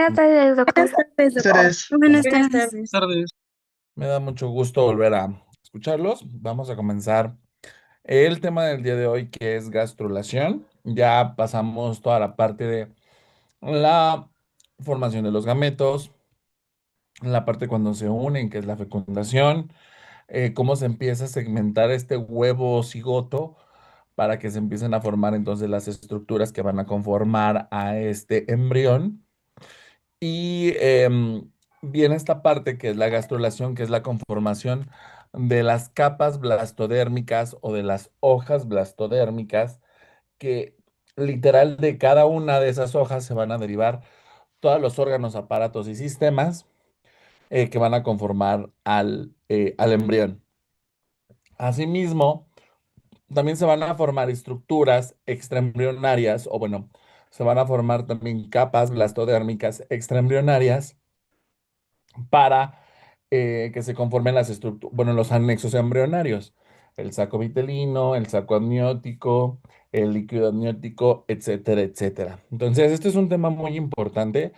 Buenas tardes, doctor. Ceres. Buenas Buenas tardes. tardes. Tardes. Me da mucho gusto volver a escucharlos. Vamos a comenzar el tema del día de hoy, que es gastrulación. Ya pasamos toda la parte de la formación de los gametos, la parte cuando se unen, que es la fecundación, cómo se empieza a segmentar este huevo cigoto para que se empiecen a formar entonces las estructuras que van a conformar a este embrión. Y viene esta parte que es la gastrulación, que es la conformación de las capas blastodérmicas o de las hojas blastodérmicas, que literal de cada una de esas hojas se van a derivar todos los órganos, aparatos y sistemas que van a conformar al embrión. Asimismo, también se van a formar estructuras extraembrionarias, o bueno, se van a formar también capas blastodérmicas extraembrionarias para que se conformen las estructuras, bueno, los anexos embrionarios, el saco vitelino, el saco amniótico, el líquido amniótico, etcétera, etcétera. Entonces, este es un tema muy importante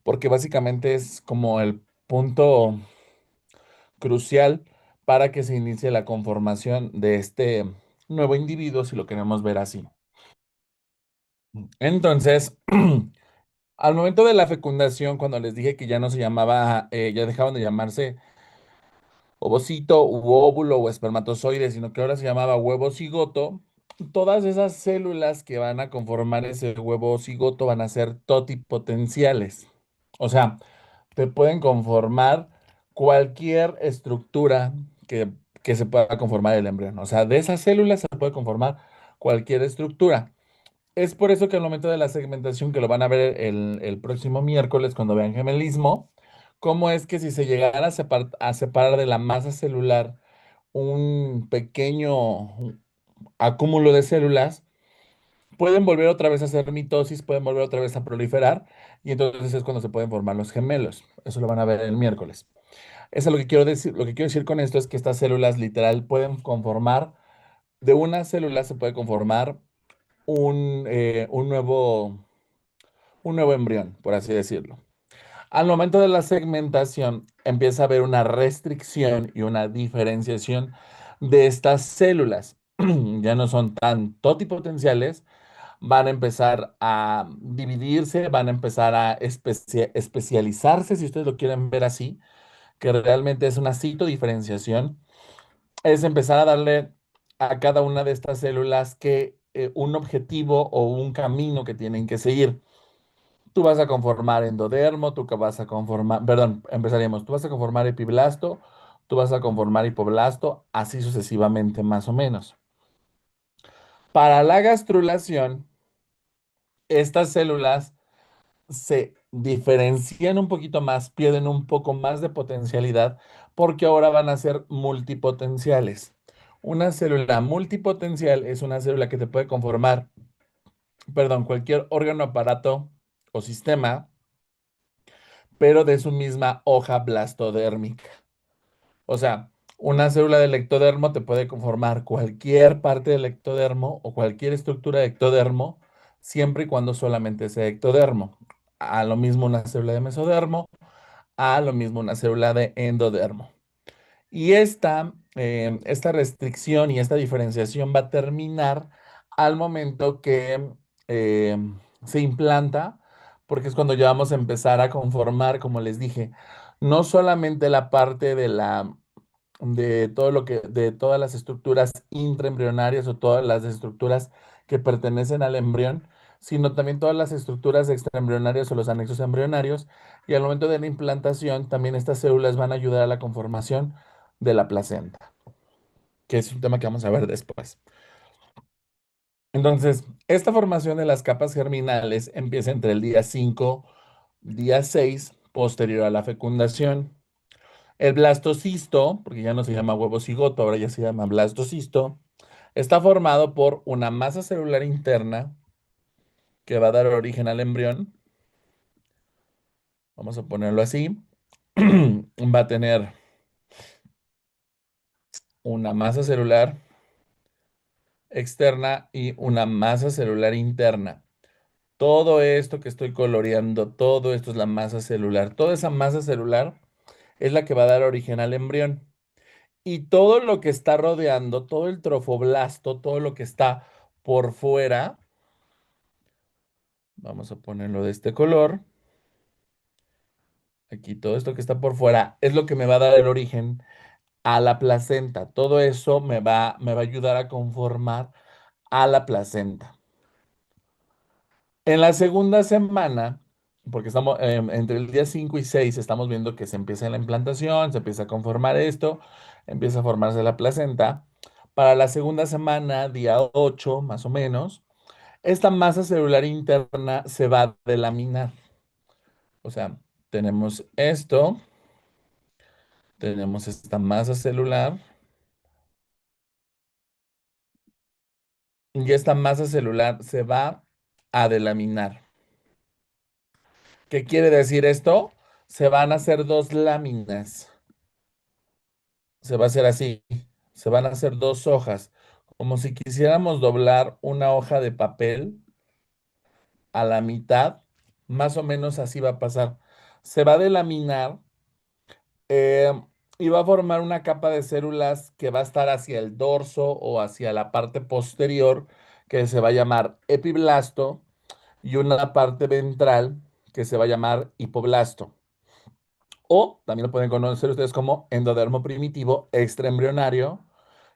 porque básicamente es como el punto crucial para que se inicie la conformación de este nuevo individuo, si lo queremos ver así. Entonces, al momento de la fecundación, cuando les dije que ya no se llamaba, ya dejaban de llamarse ovocito u óvulo o espermatozoide, sino que ahora se llamaba huevo cigoto, todas esas células que van a conformar ese huevo cigoto van a ser totipotenciales. O sea, te pueden conformar cualquier estructura que se pueda conformar el embrión. O sea, de esas células se puede conformar cualquier estructura. Es por eso que al momento de la segmentación, que lo van a ver el próximo miércoles cuando vean gemelismo, cómo es que si se llegara a separar de la masa celular un pequeño acúmulo de células, pueden volver otra vez a hacer mitosis, pueden volver otra vez a proliferar, y entonces es cuando se pueden formar los gemelos. Eso lo van a ver el miércoles. Eso es lo que quiero decir. Lo que quiero decir con esto es que estas células literal pueden conformar, de una célula se puede conformar un nuevo embrión, por así decirlo. Al momento de la segmentación, empieza a haber una restricción y una diferenciación de estas células. Ya no son tan totipotenciales, van a empezar a dividirse, van a empezar a especializarse, si ustedes lo quieren ver así, que realmente es una citodiferenciación. Es empezar a darle a cada una de estas células que un objetivo o un camino que tienen que seguir. Tú vas a conformar endodermo, tú que vas a conformar, perdón, empezaríamos, tú vas a conformar epiblasto, tú vas a conformar hipoblasto, así sucesivamente más o menos. Para la gastrulación, estas células se diferencian un poquito más, pierden un poco más de potencialidad, porque ahora van a ser multipotenciales. Una célula multipotencial es una célula que te puede conformar, perdón, cualquier órgano, aparato o sistema, pero de su misma hoja blastodérmica. O sea, una célula del ectodermo te puede conformar cualquier parte del ectodermo o cualquier estructura de ectodermo, siempre y cuando solamente sea ectodermo. A lo mismo una célula de mesodermo, a lo mismo una célula de endodermo. Y esta restricción y esta diferenciación va a terminar al momento que eh, se implanta, porque es cuando ya vamos a empezar a conformar, como les dije, no solamente la parte de todo lo que, de todas las estructuras intraembrionarias o todas las estructuras que pertenecen al embrión, sino también todas las estructuras extraembrionarias o los anexos embrionarios. Y al momento de la implantación, también estas células van a ayudar a la conformación de la placenta, que es un tema que vamos a ver después. Entonces, esta formación de las capas germinales empieza entre el día 5, día 6, posterior a la fecundación. El blastocisto, porque ya no se llama huevo cigoto, ahora ya se llama blastocisto, está formado por una masa celular interna que va a dar origen al embrión. Vamos a ponerlo así. Va a tener una masa celular externa y una masa celular interna. Todo esto que estoy coloreando, todo esto es la masa celular. Toda esa masa celular es la que va a dar origen al embrión. Y todo lo que está rodeando, todo el trofoblasto, todo lo que está por fuera, vamos a ponerlo de este color. Aquí todo esto que está por fuera es lo que me va a dar el origen a la placenta. Todo eso me va a ayudar a conformar a la placenta. En la segunda semana, porque estamos entre el día 5 y 6, estamos viendo que se empieza la implantación, se empieza a conformar esto, empieza a formarse la placenta. Para la segunda semana, día 8 más o menos, esta masa celular interna se va a delaminar. O sea, tenemos esto, tenemos esta masa celular y esta masa celular se va a delaminar. ¿Qué quiere decir esto? Se van a hacer dos láminas. Se va a hacer así. Se van a hacer dos hojas. Como si quisiéramos doblar una hoja de papel a la mitad. Más o menos así va a pasar. Se va a delaminar eh, y va a formar una capa de células que va a estar hacia el dorso o hacia la parte posterior, que se va a llamar epiblasto, y una parte ventral que se va a llamar hipoblasto. O también lo pueden conocer ustedes como endodermo primitivo extraembrionario,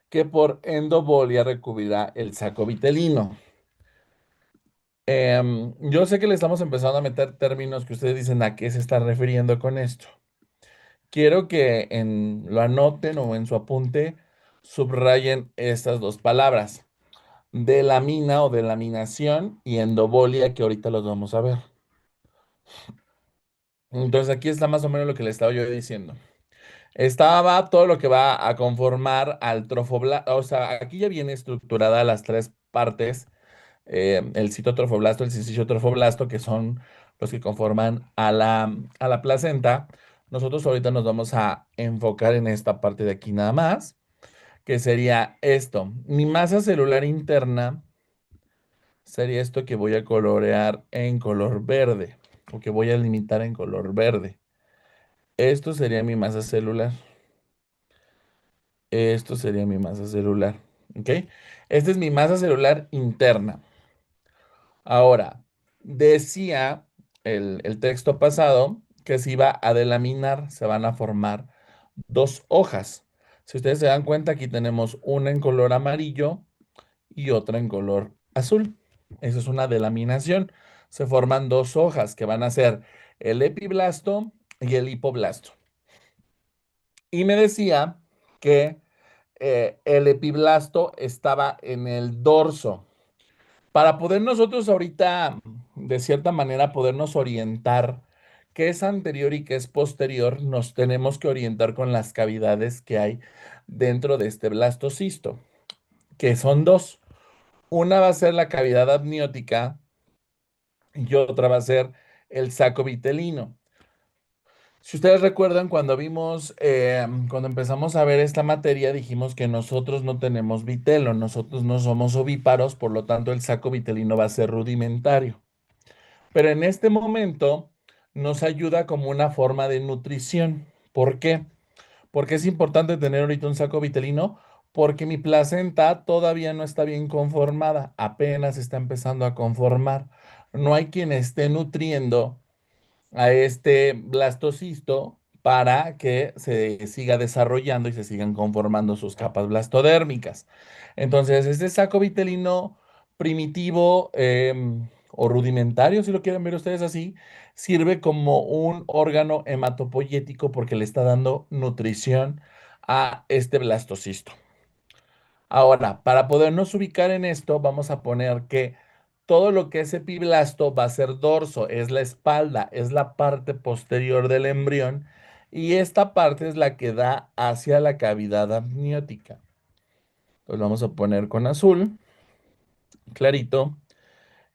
que por endobolia recubrirá el saco vitelino. Yo sé que le estamos empezando a meter términos que ustedes dicen a qué se está refiriendo con esto. Quiero que lo anoten o en su apunte subrayen estas dos palabras, delamina o delaminación y endobolia, que ahorita los vamos a ver. Entonces aquí está más o menos lo que le estaba yo diciendo. Estaba todo lo que va a conformar al trofoblasto, o sea, aquí ya viene estructurada las tres partes, el citotrofoblasto, el sincicitrophoblasto, que son los que conforman a la placenta. Nosotros ahorita nos vamos a enfocar en esta parte de aquí nada más, que sería esto. Mi masa celular interna sería esto que voy a colorear en color verde, o que voy a limitar en color verde. Esto sería mi masa celular. Esto sería mi masa celular. ¿Ok? Esta es mi masa celular interna. Ahora, decía el texto pasado que se iba a delaminar, se van a formar dos hojas. Si ustedes se dan cuenta, aquí tenemos una en color amarillo y otra en color azul. Eso es una delaminación. Se forman dos hojas que van a ser el epiblasto y el hipoblasto. Y me decía que el epiblasto estaba en el dorso. Para poder nosotros ahorita, de cierta manera, podernos orientar qué es anterior y qué es posterior, nos tenemos que orientar con las cavidades que hay dentro de este blastocisto, que son dos. Una va a ser la cavidad amniótica y otra va a ser el saco vitelino. Si ustedes recuerdan, cuando vimos, cuando empezamos a ver esta materia, dijimos que nosotros no tenemos vitelo, nosotros no somos ovíparos, por lo tanto el saco vitelino va a ser rudimentario. Pero en este momento nos ayuda como una forma de nutrición. ¿Por qué? Porque es importante tener ahorita un saco vitelino, porque mi placenta todavía no está bien conformada, apenas está empezando a conformar. No hay quien esté nutriendo a este blastocisto para que se siga desarrollando y se sigan conformando sus capas blastodérmicas. Entonces, este saco vitelino primitivo o rudimentario, si lo quieren ver ustedes así, sirve como un órgano hematopoyético porque le está dando nutrición a este blastocisto. Ahora, para podernos ubicar en esto, vamos a poner que todo lo que es epiblasto va a ser dorso, es la espalda, es la parte posterior del embrión y esta parte es la que da hacia la cavidad amniótica. Entonces vamos a poner con azul, clarito,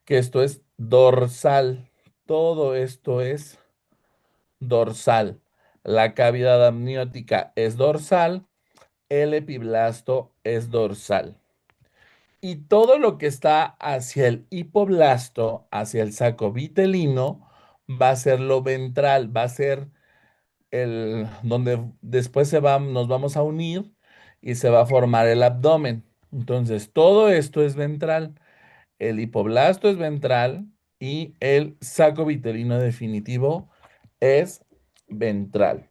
que esto es dorsal. Todo esto es dorsal. La cavidad amniótica es dorsal, el epiblasto es dorsal. Y todo lo que está hacia el hipoblasto, hacia el saco vitelino, va a ser lo ventral, va a ser el donde después nos vamos a unir y se va a formar el abdomen. Entonces, todo esto es ventral. El hipoblasto es ventral y el saco vitelino definitivo es ventral.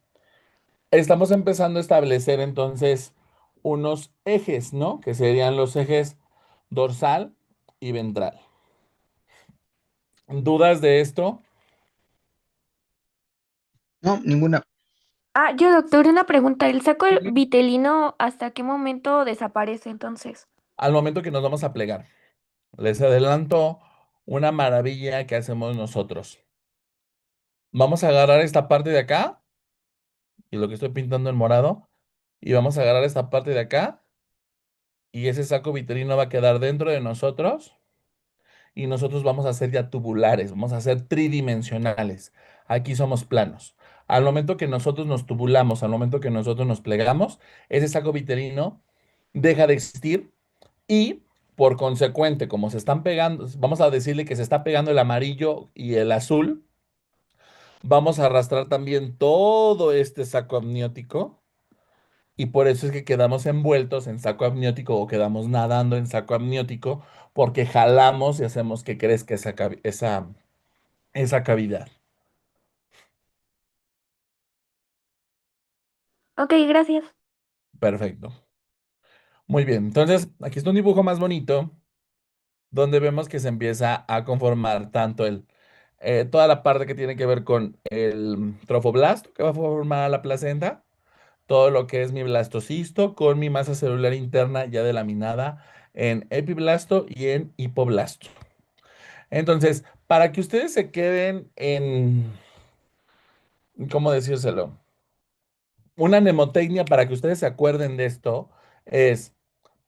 Estamos empezando a establecer entonces unos ejes, ¿no? Que serían los ejes dorsal y ventral. ¿Dudas de esto? No, ninguna. Ah, yo, doctor, una pregunta. ¿El saco Sí. vitelino hasta qué momento desaparece entonces? Al momento que nos vamos a plegar. Les adelanto una maravilla que hacemos nosotros. Vamos a agarrar esta parte de acá, y lo que estoy pintando en morado, y vamos a agarrar esta parte de acá, y ese saco vitelino va a quedar dentro de nosotros, y nosotros vamos a ser ya tubulares, vamos a ser tridimensionales. Aquí somos planos. Al momento que nosotros nos tubulamos, al momento que nosotros nos plegamos, ese saco vitelino deja de existir y por consecuente, como se están pegando, vamos a decirle que se está pegando el amarillo y el azul, vamos a arrastrar también todo este saco amniótico y por eso es que quedamos envueltos en saco amniótico o quedamos nadando en saco amniótico porque jalamos y hacemos que crezca esa cavidad. Ok, gracias. Perfecto. Muy bien. Entonces, aquí está un dibujo más bonito donde vemos que se empieza a conformar tanto toda la parte que tiene que ver con el trofoblasto que va a formar la placenta, todo lo que es mi blastocisto con mi masa celular interna ya delaminada en epiblasto y en hipoblasto. Entonces, para que ustedes se queden en, ¿cómo decírselo? Una mnemotecnia para que ustedes se acuerden de esto es,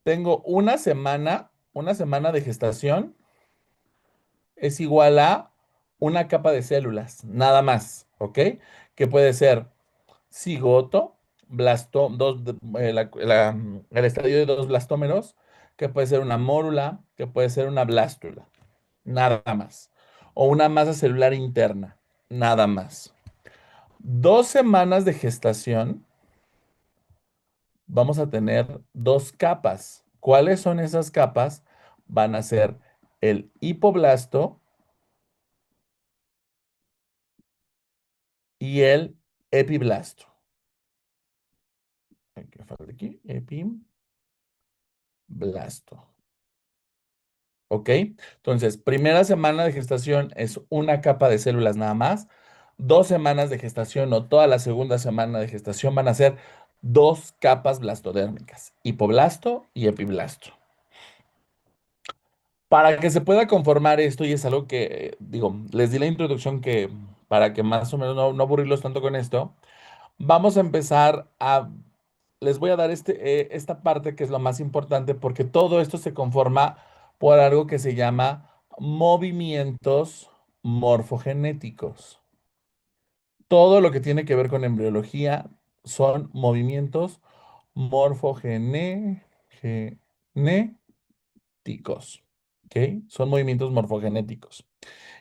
tengo una semana de gestación es igual a una capa de células, nada más, ¿ok? Que puede ser cigoto, el estadio de dos blastómeros, que puede ser una mórula, que puede ser una blástula, nada más. O una masa celular interna, nada más. 2 semanas de gestación, vamos a tener dos capas. ¿Cuáles son esas capas? Van a ser el hipoblasto y el epiblasto. ¿Qué falta aquí? Epiblasto. ¿Ok? Entonces, primera semana de gestación es una capa de células nada más. 2 semanas de gestación o toda la segunda semana de gestación van a ser dos capas blastodérmicas, hipoblasto y epiblasto. Para que se pueda conformar esto, y es algo que, digo, les di la introducción que para que más o menos no aburrirlos tanto con esto, vamos a empezar a, les voy a dar esta parte que es lo más importante porque todo esto se conforma por algo que se llama movimientos morfogenéticos. Todo lo que tiene que ver con embriología son movimientos morfogenéticos, ¿ok? Son movimientos morfogenéticos.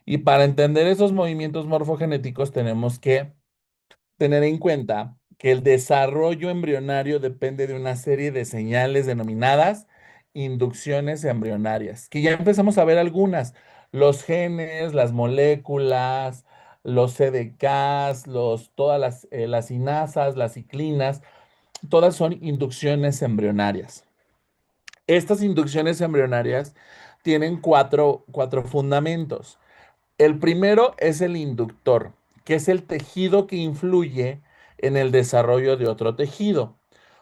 Y para entender esos movimientos morfogenéticos tenemos que tener en cuenta que el desarrollo embrionario depende de una serie de señales denominadas inducciones embrionarias, que ya empezamos a ver algunas, los genes, las moléculas, los CDKs, todas las sinasas, las ciclinas, todas son inducciones embrionarias. Estas inducciones embrionarias tienen cuatro fundamentos. El primero es el inductor, que es el tejido que influye en el desarrollo de otro tejido.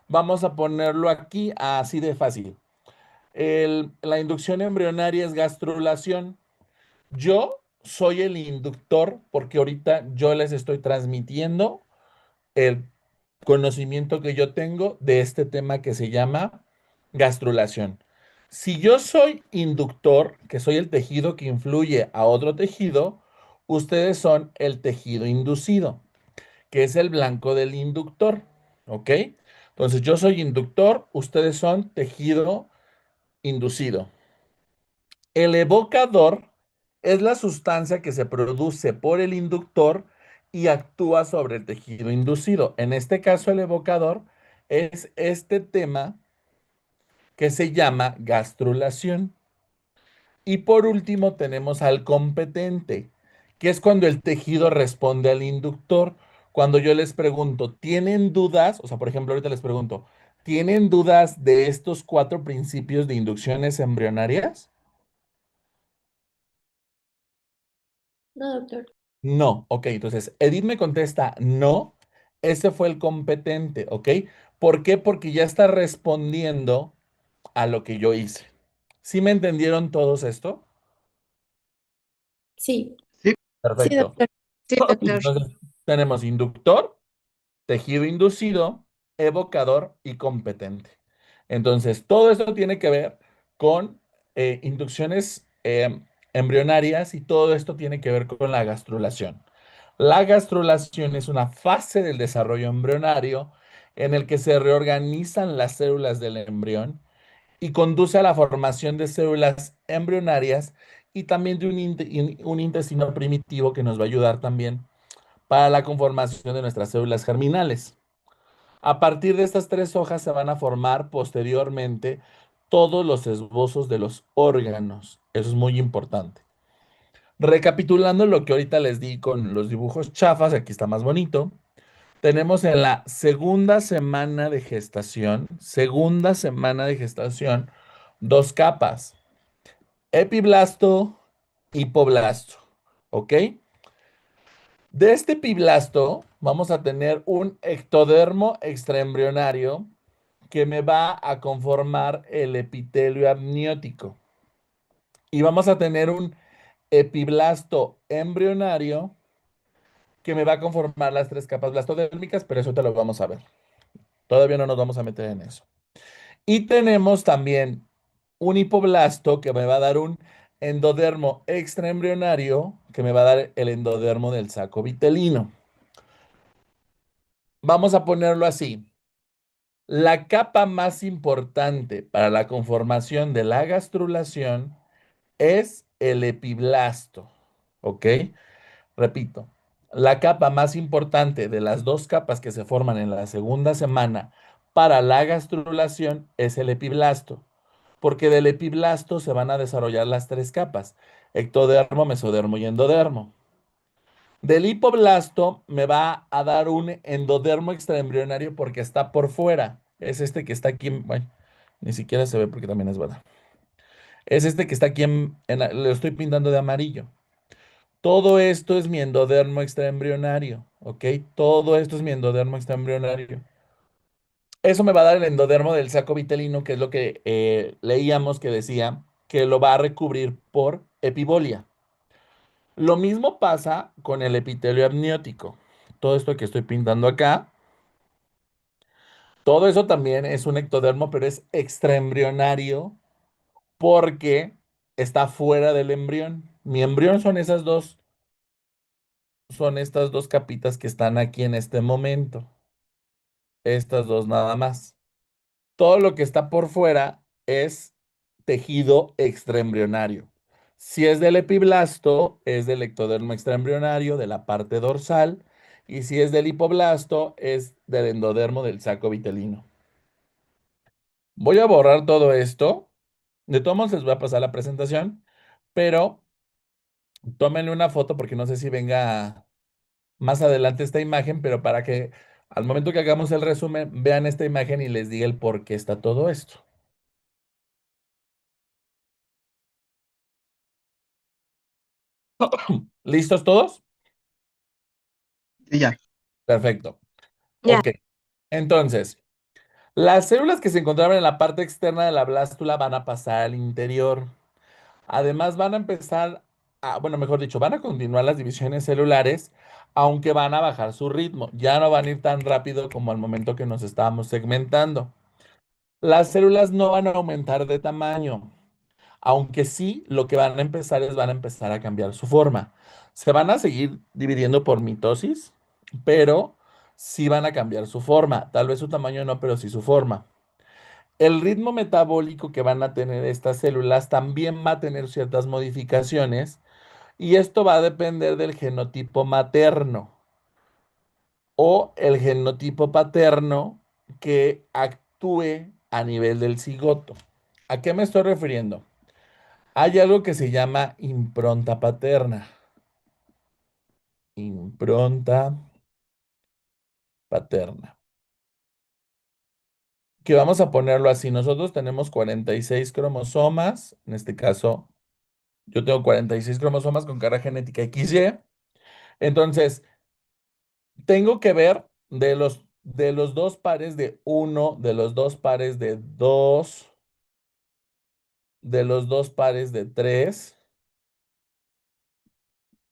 Vamos a ponerlo aquí así de fácil. La inducción embrionaria es gastrulación. Yo soy el inductor porque ahorita yo les estoy transmitiendo el conocimiento que yo tengo de este tema que se llama gastrulación. Si yo soy inductor, que soy el tejido que influye a otro tejido, ustedes son el tejido inducido, que es el blanco del inductor, ¿ok? Entonces yo soy inductor, ustedes son tejido inducido. El evocador es la sustancia que se produce por el inductor y actúa sobre el tejido inducido. En este caso, el evocador es este tema que se llama gastrulación. Y por último tenemos al competente, que es cuando el tejido responde al inductor. Cuando yo les pregunto, ¿tienen dudas? O sea, por ejemplo, ahorita les pregunto, ¿tienen dudas de estos cuatro principios de inducciones embrionarias? No, doctor. No, ok, entonces Edith me contesta, no, ese fue el competente, ¿ok? ¿Por qué? Porque ya está respondiendo a lo que yo hice. ¿Sí me entendieron todos esto? Sí, Sí, sí, Perfecto. doctor. Sí, doctor. Entonces, tenemos inductor, tejido inducido, evocador y competente. Entonces, todo esto tiene que ver con inducciones embrionarias y todo esto tiene que ver con la gastrulación. La gastrulación es una fase del desarrollo embrionario en el que se reorganizan las células del embrión y conduce a la formación de células embrionarias y también de un intestino primitivo que nos va a ayudar también para la conformación de nuestras células germinales. A partir de estas tres hojas se van a formar posteriormente todos los esbozos de los órganos. Eso es muy importante. Recapitulando lo que ahorita les di con los dibujos chafas, aquí está más bonito. Tenemos en la segunda semana de gestación, dos capas, epiblasto, hipoblasto, ¿ok? De este epiblasto vamos a tener un ectodermo extraembrionario que me va a conformar el epitelio amniótico. Y vamos a tener un epiblasto embrionario que me va a conformar las tres capas blastodérmicas, pero eso te lo vamos a ver. Todavía no nos vamos a meter en eso. Y tenemos también un hipoblasto que me va a dar un endodermo extraembrionario que me va a dar el endodermo del saco vitelino. Vamos a ponerlo así. La capa más importante para la conformación de la gastrulación es el epiblasto. ¿Ok? Repito, la capa más importante de las dos capas que se forman en la segunda semana para la gastrulación es el epiblasto, porque del epiblasto se van a desarrollar las tres capas, ectodermo, mesodermo y endodermo. Del hipoblasto me va a dar un endodermo extraembrionario porque está por fuera. Es este que está aquí, bueno, ni siquiera se ve porque también es verdad. Es este que está aquí, lo estoy pintando de amarillo. Todo esto es mi endodermo extraembrionario, ¿ok? Todo esto es mi endodermo extraembrionario. Eso me va a dar el endodermo del saco vitelino, que es lo que leíamos que decía que lo va a recubrir por epibolia. Lo mismo pasa con el epitelio amniótico. Todo esto que estoy pintando acá, todo eso también es un ectodermo, pero es extraembrionario porque está fuera del embrión. Mi embrión son estas dos capitas que están aquí en este momento. Estas dos nada más. Todo lo que está por fuera es tejido extraembrionario. Si es del epiblasto, es del ectodermo extraembrionario de la parte dorsal. Y si es del hipoblasto, es del endodermo del saco vitelino. Voy a borrar todo esto. De todos modos, les voy a pasar la presentación, pero tómenle una foto porque no sé si venga más adelante esta imagen, pero para que al momento que hagamos el resumen, vean esta imagen y les diga el por qué está todo esto. ¿Listos todos? sí, ya. Perfecto. Ya. Ok. Entonces, las células que se encontraban en la parte externa de la blástula van a pasar al interior. Además, van a empezar bueno, mejor dicho, van a continuar las divisiones celulares, aunque van a bajar su ritmo. Ya no van a ir tan rápido como al momento que nos estábamos segmentando. Las células no van a aumentar de tamaño, aunque sí lo que van a empezar a cambiar su forma. Se van a seguir dividiendo por mitosis, pero sí van a cambiar su forma. Tal vez su tamaño no, pero sí su forma. El ritmo metabólico que van a tener estas células también va a tener ciertas modificaciones y esto va a depender del genotipo materno o el genotipo paterno que actúe a nivel del cigoto. ¿A qué me estoy refiriendo? Hay algo que se llama impronta paterna. Impronta paterna. Que vamos a ponerlo así. Nosotros tenemos 46 cromosomas. En este caso, yo tengo 46 cromosomas con carga genética XY. Entonces, tengo que ver de los dos pares de uno, de los dos pares de dos, de los dos pares de tres.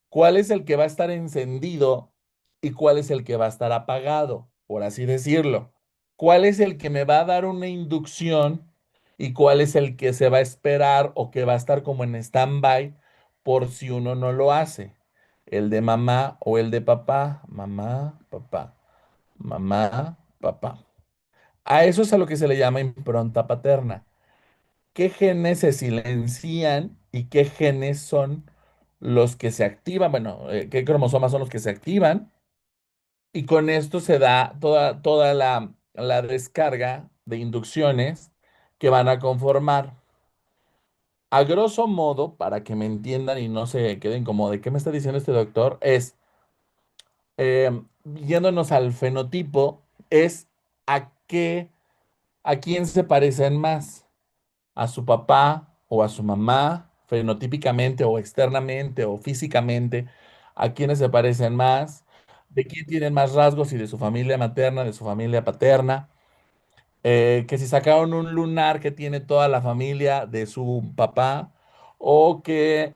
¿Cuál es el que va a estar encendido y cuál es el que va a estar apagado, por así decirlo? ¿Cuál es el que me va a dar una inducción y cuál es el que se va a esperar o que va a estar como en stand-by por si uno no lo hace? ¿El de mamá o el de papá? Mamá, papá, mamá, papá. A eso es a lo que se le llama impronta paterna. ¿Qué genes se silencian y qué genes son los que se activan? Bueno, qué cromosomas son los que se activan y con esto se da toda la descarga de inducciones que van a conformar. A grosso modo, para que me entiendan y no se queden como de qué me está diciendo este doctor, es yéndonos al fenotipo, es a quién se parecen más. A su papá o a su mamá, fenotípicamente o externamente o físicamente, a quienes se parecen más, de quién tienen más rasgos y de su familia materna, de su familia paterna, que si sacaron un lunar que tiene toda la familia de su papá, o que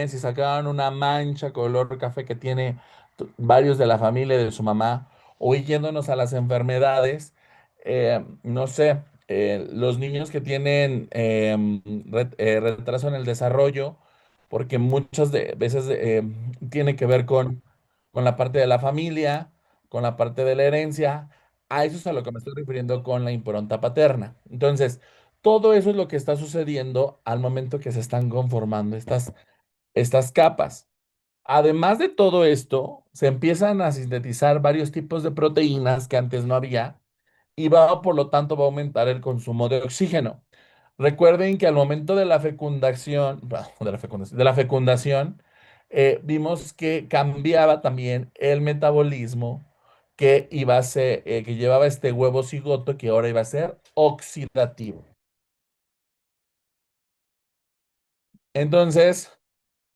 si sacaron una mancha color café que tiene varios de la familia de su mamá, o yéndonos a las enfermedades, no sé, los niños que tienen retraso en el desarrollo, porque muchas veces tiene que ver con la parte de la familia, con la parte de la herencia. A eso es a lo que me estoy refiriendo con la impronta paterna. Entonces, todo eso es lo que está sucediendo al momento que se están conformando estas capas. Además de todo esto, se empiezan a sintetizar varios tipos de proteínas que antes no había y por lo tanto, va a aumentar el consumo de oxígeno. Recuerden que al momento de la fecundación, bah, de la fecundación, vimos que cambiaba también el metabolismo que iba a ser, que llevaba este huevo cigoto que ahora iba a ser oxidativo. Entonces,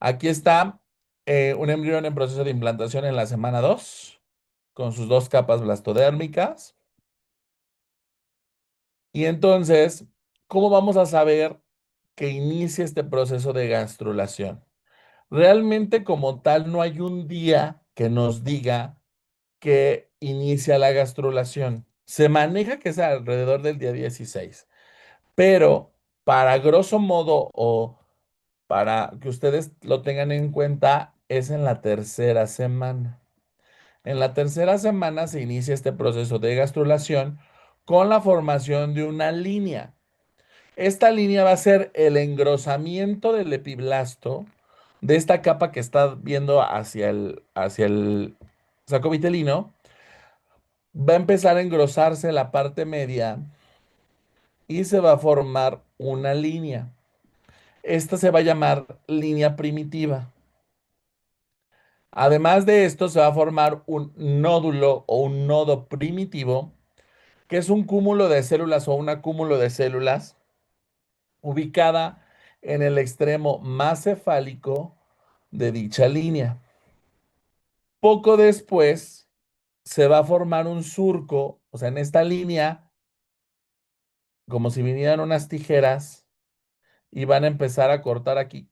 aquí está un embrión en proceso de implantación en la semana 2 con sus dos capas blastodérmicas. Y entonces, ¿cómo vamos a saber que inicia este proceso de gastrulación? Realmente como tal no hay un día que nos diga que inicia la gastrulación. Se maneja que es alrededor del día 16, pero para grosso modo o para que ustedes lo tengan en cuenta, es en la tercera semana. En la tercera semana se inicia este proceso de gastrulación con la formación de una línea. Esta línea va a ser el engrosamiento del epiblasto de esta capa que está viendo hacia el saco vitelino. Va a empezar a engrosarse la parte media y se va a formar una línea. Esta se va a llamar línea primitiva. Además de esto, se va a formar un nódulo o un nodo primitivo, que es un cúmulo de células o un acúmulo de células ubicada en el extremo más cefálico de dicha línea. Poco después se va a formar un surco, o sea, en esta línea, como si vinieran unas tijeras y van a empezar a cortar aquí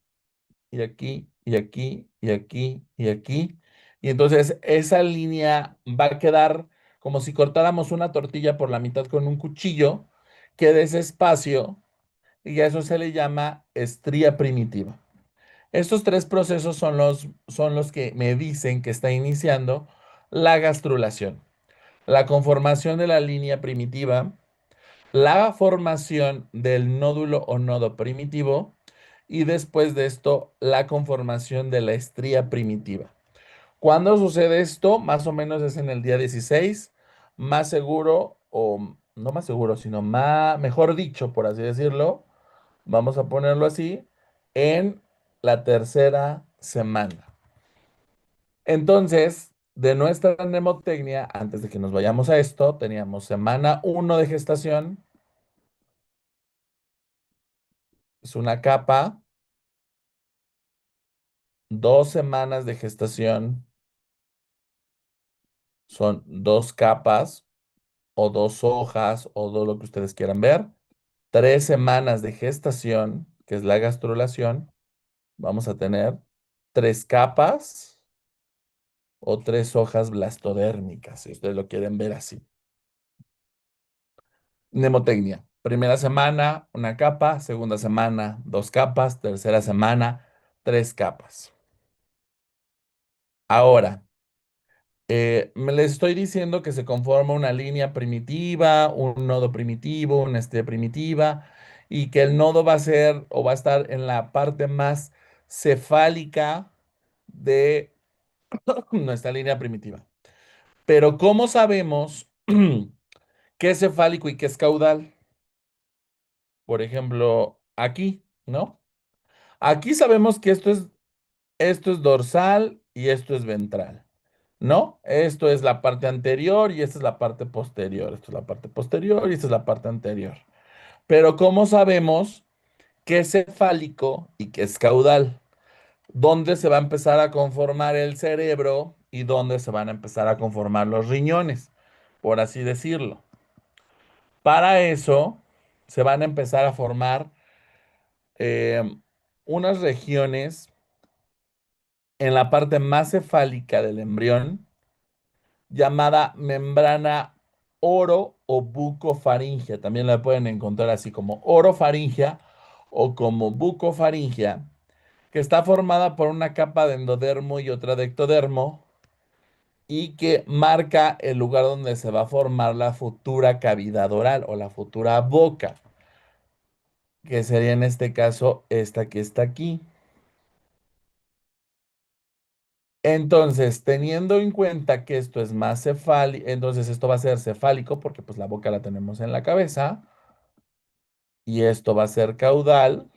y aquí y aquí y aquí y aquí. Y entonces esa línea va a quedar como si cortáramos una tortilla por la mitad con un cuchillo, queda ese espacio y a eso se le llama estría primitiva. Estos tres procesos son los que me dicen que está iniciando la gastrulación. La conformación de la línea primitiva, la formación del nódulo o nodo primitivo y después de esto la conformación de la estría primitiva. ¿Cuándo sucede esto? Más o menos es en el día 16, más seguro, o no más seguro, sino más, mejor dicho, por así decirlo, vamos a ponerlo así, en la tercera semana. Entonces, de nuestra mnemotecnia, antes de que nos vayamos a esto, teníamos semana 1 de gestación, es una capa, 2 semanas de gestación, son 2 capas o 2 hojas o todo lo que ustedes quieran ver. 3 semanas de gestación, que es la gastrulación, vamos a tener 3 capas o 3 hojas blastodérmicas, si ustedes lo quieren ver así. Mnemotecnia. Primera semana, 1 capa. Segunda semana, 2 capas. Tercera semana, 3 capas. Ahora, me les estoy diciendo que se conforma una línea primitiva, un nodo primitivo, una estrella primitiva, y que el nodo va a ser o va a estar en la parte más cefálica de nuestra línea primitiva. Pero ¿cómo sabemos qué es cefálico y qué es caudal? Por ejemplo, aquí, ¿no? Aquí sabemos que esto es dorsal y esto es ventral, ¿no? Esto es la parte anterior y esta es la parte posterior. Esto es la parte posterior y esta es la parte anterior. Pero ¿cómo sabemos qué es cefálico y qué es caudal? ¿Dónde se va a empezar a conformar el cerebro y dónde se van a empezar a conformar los riñones, por así decirlo? Para eso se van a empezar a formar eh, unas regiones en la parte más cefálica del embrión llamada membrana oro o bucofaringea. También la pueden encontrar así como orofaringea o como bucofaringea, que está formada por una capa de endodermo y otra de ectodermo y que marca el lugar donde se va a formar la futura cavidad oral o la futura boca, que sería en este caso esta que está aquí. Entonces, teniendo en cuenta que esto es más cefálico, entonces esto va a ser cefálico porque pues la boca la tenemos en la cabeza y esto va a ser caudal.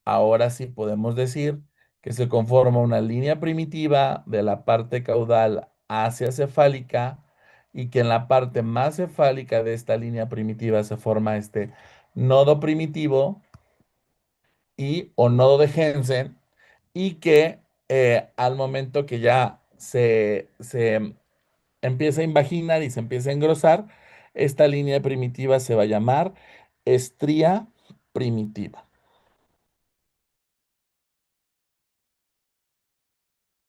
Ahora sí podemos decir que se conforma una línea primitiva de la parte caudal hacia cefálica y que en la parte más cefálica de esta línea primitiva se forma este nodo primitivo y o nodo de Hensen y que al momento que ya se empieza a invaginar y se empieza a engrosar, esta línea primitiva se va a llamar estría primitiva.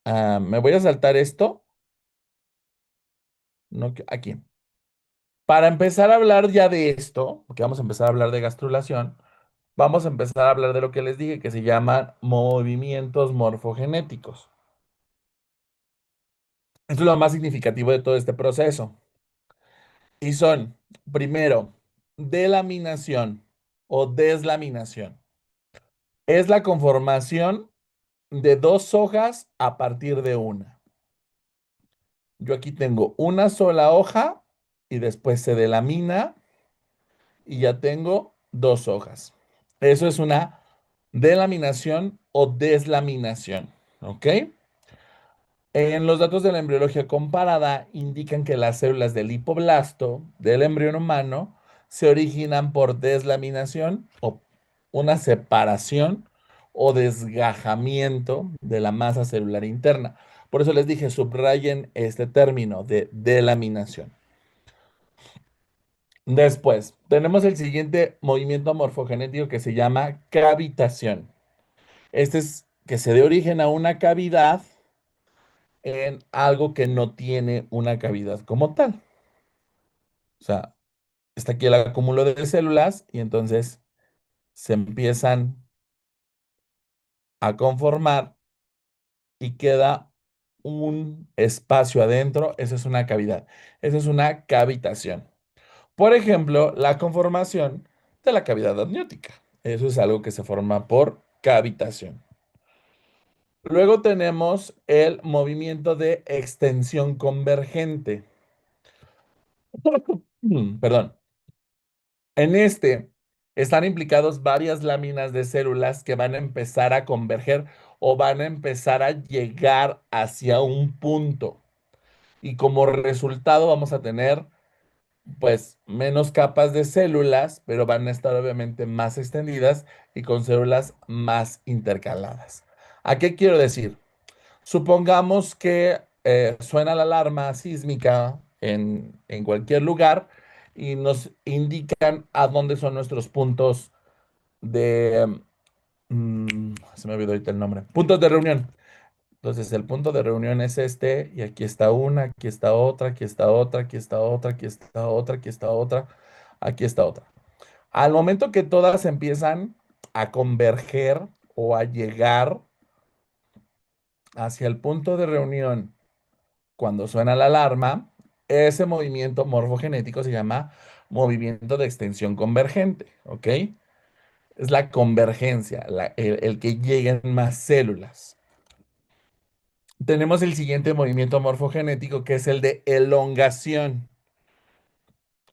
Me voy a saltar esto, no, aquí. Para empezar a hablar ya de esto, porque vamos a empezar a hablar de gastrulación, vamos a empezar a hablar de lo que les dije, que se llaman movimientos morfogenéticos. Esto es lo más significativo de todo este proceso. Y son, primero, delaminación o deslaminación. Es la conformación de 2 hojas a partir de una. Yo aquí tengo una sola hoja y después se delamina y ya tengo 2 hojas. Eso es una delaminación o deslaminación, ¿ok? En los datos de la embriología comparada indican que las células del hipoblasto del embrión humano se originan por deslaminación o una separación o desgajamiento de la masa celular interna. Por eso les dije, subrayen este término de delaminación. Después, tenemos el siguiente movimiento morfogenético que se llama cavitación. Este es que se dé origen a una cavidad en algo que no tiene una cavidad como tal. O sea, está aquí el acúmulo de células y entonces se empiezan a conformar y queda un espacio adentro. Esa es una cavidad. Esa es una cavitación. Por ejemplo, la conformación de la cavidad amniótica. Eso es algo que se forma por cavitación. Luego tenemos el movimiento de extensión convergente. Perdón. En este están implicados varias láminas de células que van a empezar a converger o van a empezar a llegar hacia un punto. Y como resultado vamos a tener pues menos capas de células, pero van a estar obviamente más extendidas y con células más intercaladas. ¿A qué quiero decir? Supongamos que suena la alarma sísmica en cualquier lugar y nos indican a dónde son nuestros puntos de... se me olvidó ahorita el nombre. Puntos de reunión. Entonces el punto de reunión es este y aquí está una, aquí está otra, aquí está otra, aquí está otra, aquí está otra, aquí está otra, aquí está otra. Al momento que todas empiezan a converger o a llegar hacia el punto de reunión cuando suena la alarma, ese movimiento morfogenético se llama movimiento de extensión convergente, ¿ok? Es la convergencia, el que lleguen más células. Tenemos el siguiente movimiento morfogenético que es el de elongación.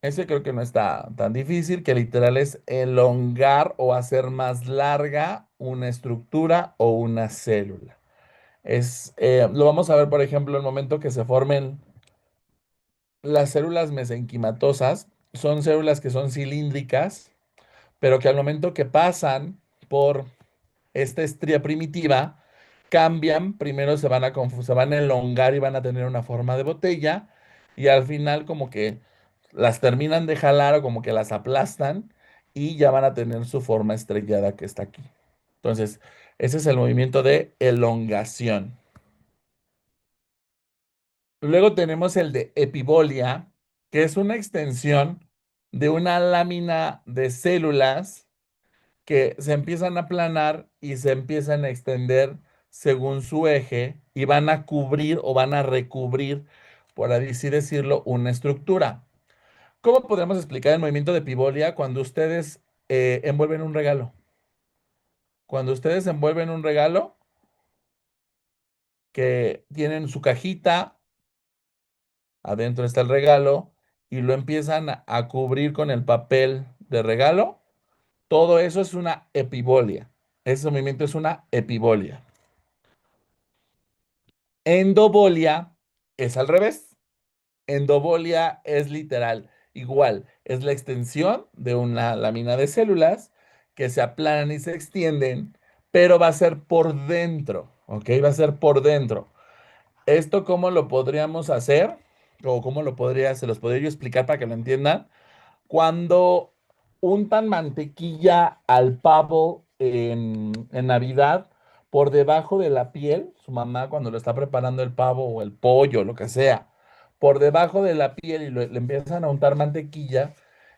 Ese creo que no está tan difícil, que literal es elongar o hacer más larga una estructura o una célula. Lo vamos a ver, por ejemplo, el momento que se formen las células mesenquimatosas. Son células que son cilíndricas, pero que al momento que pasan por esta estría primitiva, cambian, primero se van a elongar y van a tener una forma de botella, y al final como que las terminan de jalar o como que las aplastan y ya van a tener su forma estrellada que está aquí. Entonces, ese es el movimiento de elongación. Luego tenemos el de epibolia, que es una extensión de una lámina de células que se empiezan a aplanar y se empiezan a extender según su eje y van a cubrir o van a recubrir, por así decirlo, una estructura. ¿Cómo podemos explicar el movimiento de Pivolia cuando ustedes envuelven un regalo? Cuando ustedes envuelven un regalo que tienen su cajita, adentro está el regalo y lo empiezan a cubrir con el papel de regalo, todo eso es una epibolia. Ese movimiento es una epibolia. Endobolia es al revés. Endobolia es literal, igual, es la extensión de una lámina de células que se aplanan y se extienden, pero va a ser por dentro, ¿ok? Va a ser por dentro. ¿Esto cómo lo podríamos hacer? O cómo se los podría yo explicar para que lo entiendan. Cuando untan mantequilla al pavo en Navidad, por debajo de la piel, su mamá cuando lo está preparando el pavo o el pollo, lo que sea, por debajo de la piel y le empiezan a untar mantequilla,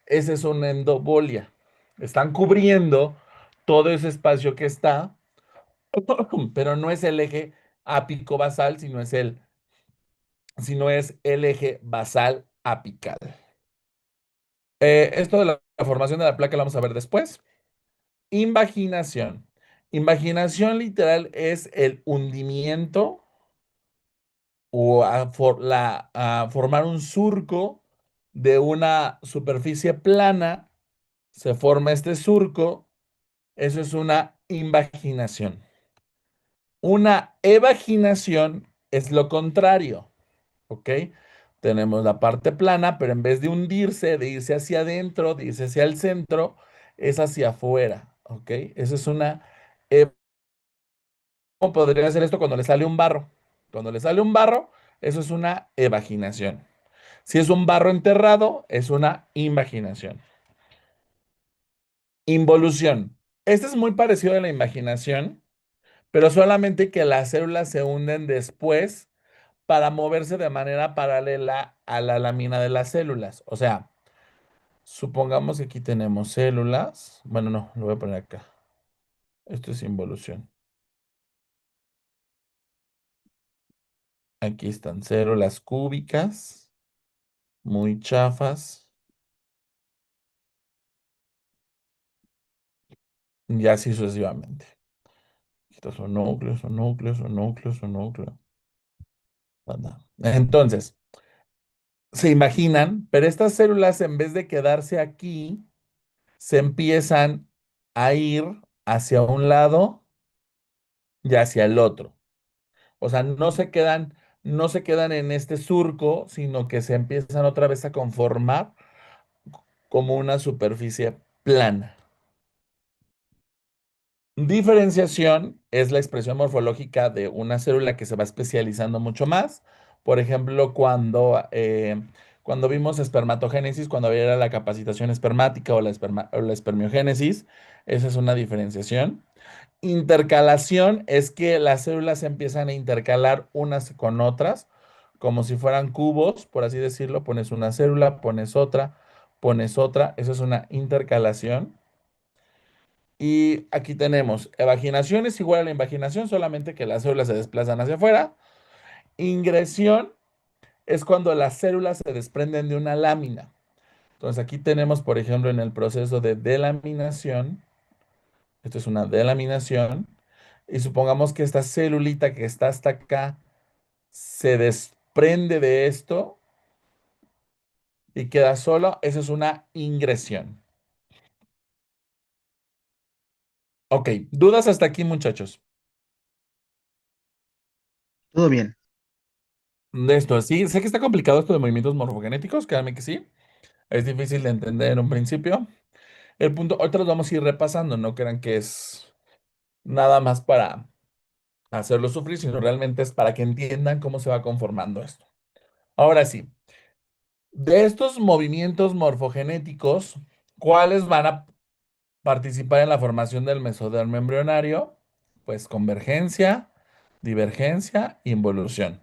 ese es una endobolia. Están cubriendo todo ese espacio que está, pero no es el eje ápico basal, sino es el eje basal apical. Esto de la formación de la placa lo vamos a ver después. Invaginación. Invaginación literal es el hundimiento o a formar un surco de una superficie plana. Se forma este surco. Eso es una invaginación. Una evaginación es lo contrario. ¿Ok? Tenemos la parte plana, pero en vez de hundirse, de irse hacia adentro, de irse hacia el centro, es hacia afuera. ¿Ok? Esa es una... ¿Cómo podría hacer esto cuando le sale un barro? Cuando le sale un barro, eso es una evaginación. Si es un barro enterrado, es una invaginación. Involución. Este es muy parecido a la invaginación, pero solamente que las células se hunden después para moverse de manera paralela a la lámina de las células. O sea, supongamos que aquí tenemos células. Bueno, no, lo voy a poner acá. Esto es involución. Aquí están células cúbicas, muy chafas. y así sucesivamente. Estos son núcleos, son núcleos, son núcleos, son núcleos. Anda. Entonces, se imaginan, pero estas células en vez de quedarse aquí, se empiezan a ir hacia un lado y hacia el otro. O sea, no se quedan en este surco, sino que se empiezan otra vez a conformar como una superficie plana. Diferenciación es la expresión morfológica de una célula que se va especializando mucho más. Por ejemplo, cuando vimos espermatogénesis, cuando había la capacitación espermática o la espermiogénesis, esa es una diferenciación. Intercalación es que las células se empiezan a intercalar unas con otras, como si fueran cubos, por así decirlo. Pones una célula, pones otra. Eso es una intercalación. Y aquí tenemos, evaginación es igual a la invaginación, solamente que las células se desplazan hacia afuera. Ingresión es cuando las células se desprenden de una lámina. Entonces aquí tenemos, por ejemplo, en el proceso de delaminación, esto es una delaminación, y supongamos que esta celulita que está hasta acá se desprende de esto y queda solo, eso es una ingresión. Ok, ¿dudas hasta aquí, muchachos? Todo bien. De esto, sí, sé que está complicado esto de movimientos morfogenéticos, créanme que sí. Es difícil de entender en un principio. El punto, ahorita los vamos a ir repasando, no crean que es nada más para hacerlo sufrir, sino realmente es para que entiendan cómo se va conformando esto. Ahora sí, de estos movimientos morfogenéticos, ¿cuáles van a participar en la formación del mesodermo embrionario? Pues convergencia, divergencia, involución.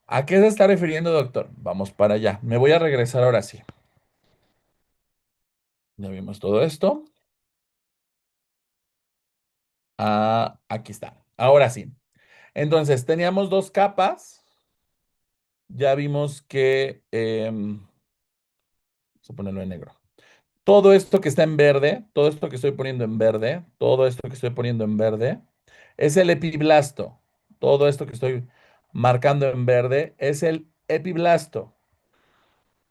¿A qué se está refiriendo, doctor? Vamos para allá. Me voy a regresar ahora sí. Ya vimos todo esto. Ah, aquí está. Ahora sí. Entonces, teníamos dos capas. Ya vimos que, vamos a ponerlo en negro. Todo esto que está en verde, todo esto que estoy poniendo en verde, todo esto que estoy poniendo en verde, es el epiblasto. Todo esto que estoy marcando en verde es el epiblasto.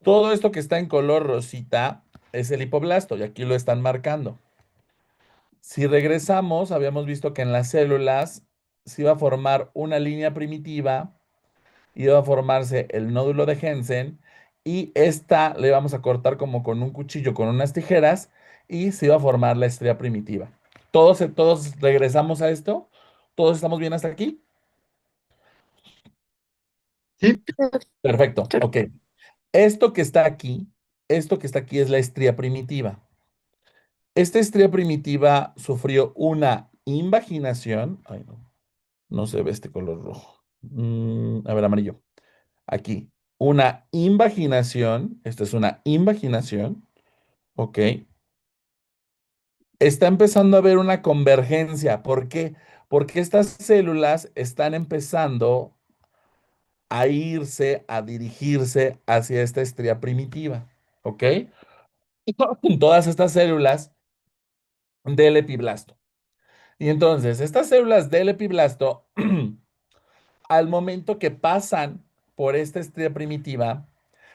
Todo esto que está en color rosita es el hipoblasto y aquí lo están marcando. Si regresamos, habíamos visto que en las células se iba a formar una línea primitiva, iba a formarse el nódulo de Hensen y esta le vamos a cortar como con un cuchillo, con unas tijeras y se iba a formar la estría primitiva. ¿Todos regresamos a esto? ¿Todos estamos bien hasta aquí? Sí, Perfecto, ok. Esto que está aquí, esto que está aquí es la estría primitiva. Esta estría primitiva sufrió una invaginación. Ay, no, no se ve este color rojo. A ver, amarillo. Aquí, una invaginación. Esta es una invaginación. Ok. Está empezando a haber una convergencia. ¿Por qué? Porque estas células están empezando a irse, a dirigirse hacia esta estría primitiva. ¿Ok? Todas estas células del epiblasto. Y entonces, estas células del epiblasto, al momento que pasan por esta estría primitiva,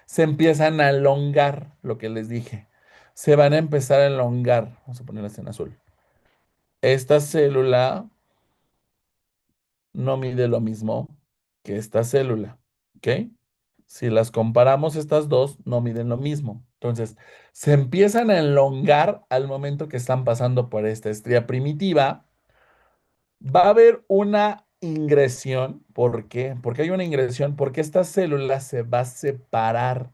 se empiezan a elongar, lo que les dije. Se van a empezar a elongar. Vamos a ponerlas en azul. Esta célula no mide lo mismo que esta célula, ¿ok? Si las comparamos, estas dos no miden lo mismo. Entonces, se empiezan a elongar al momento que están pasando por esta estría primitiva. Va a haber una ingresión. ¿Por qué? Porque hay una ingresión, porque esta célula se va a separar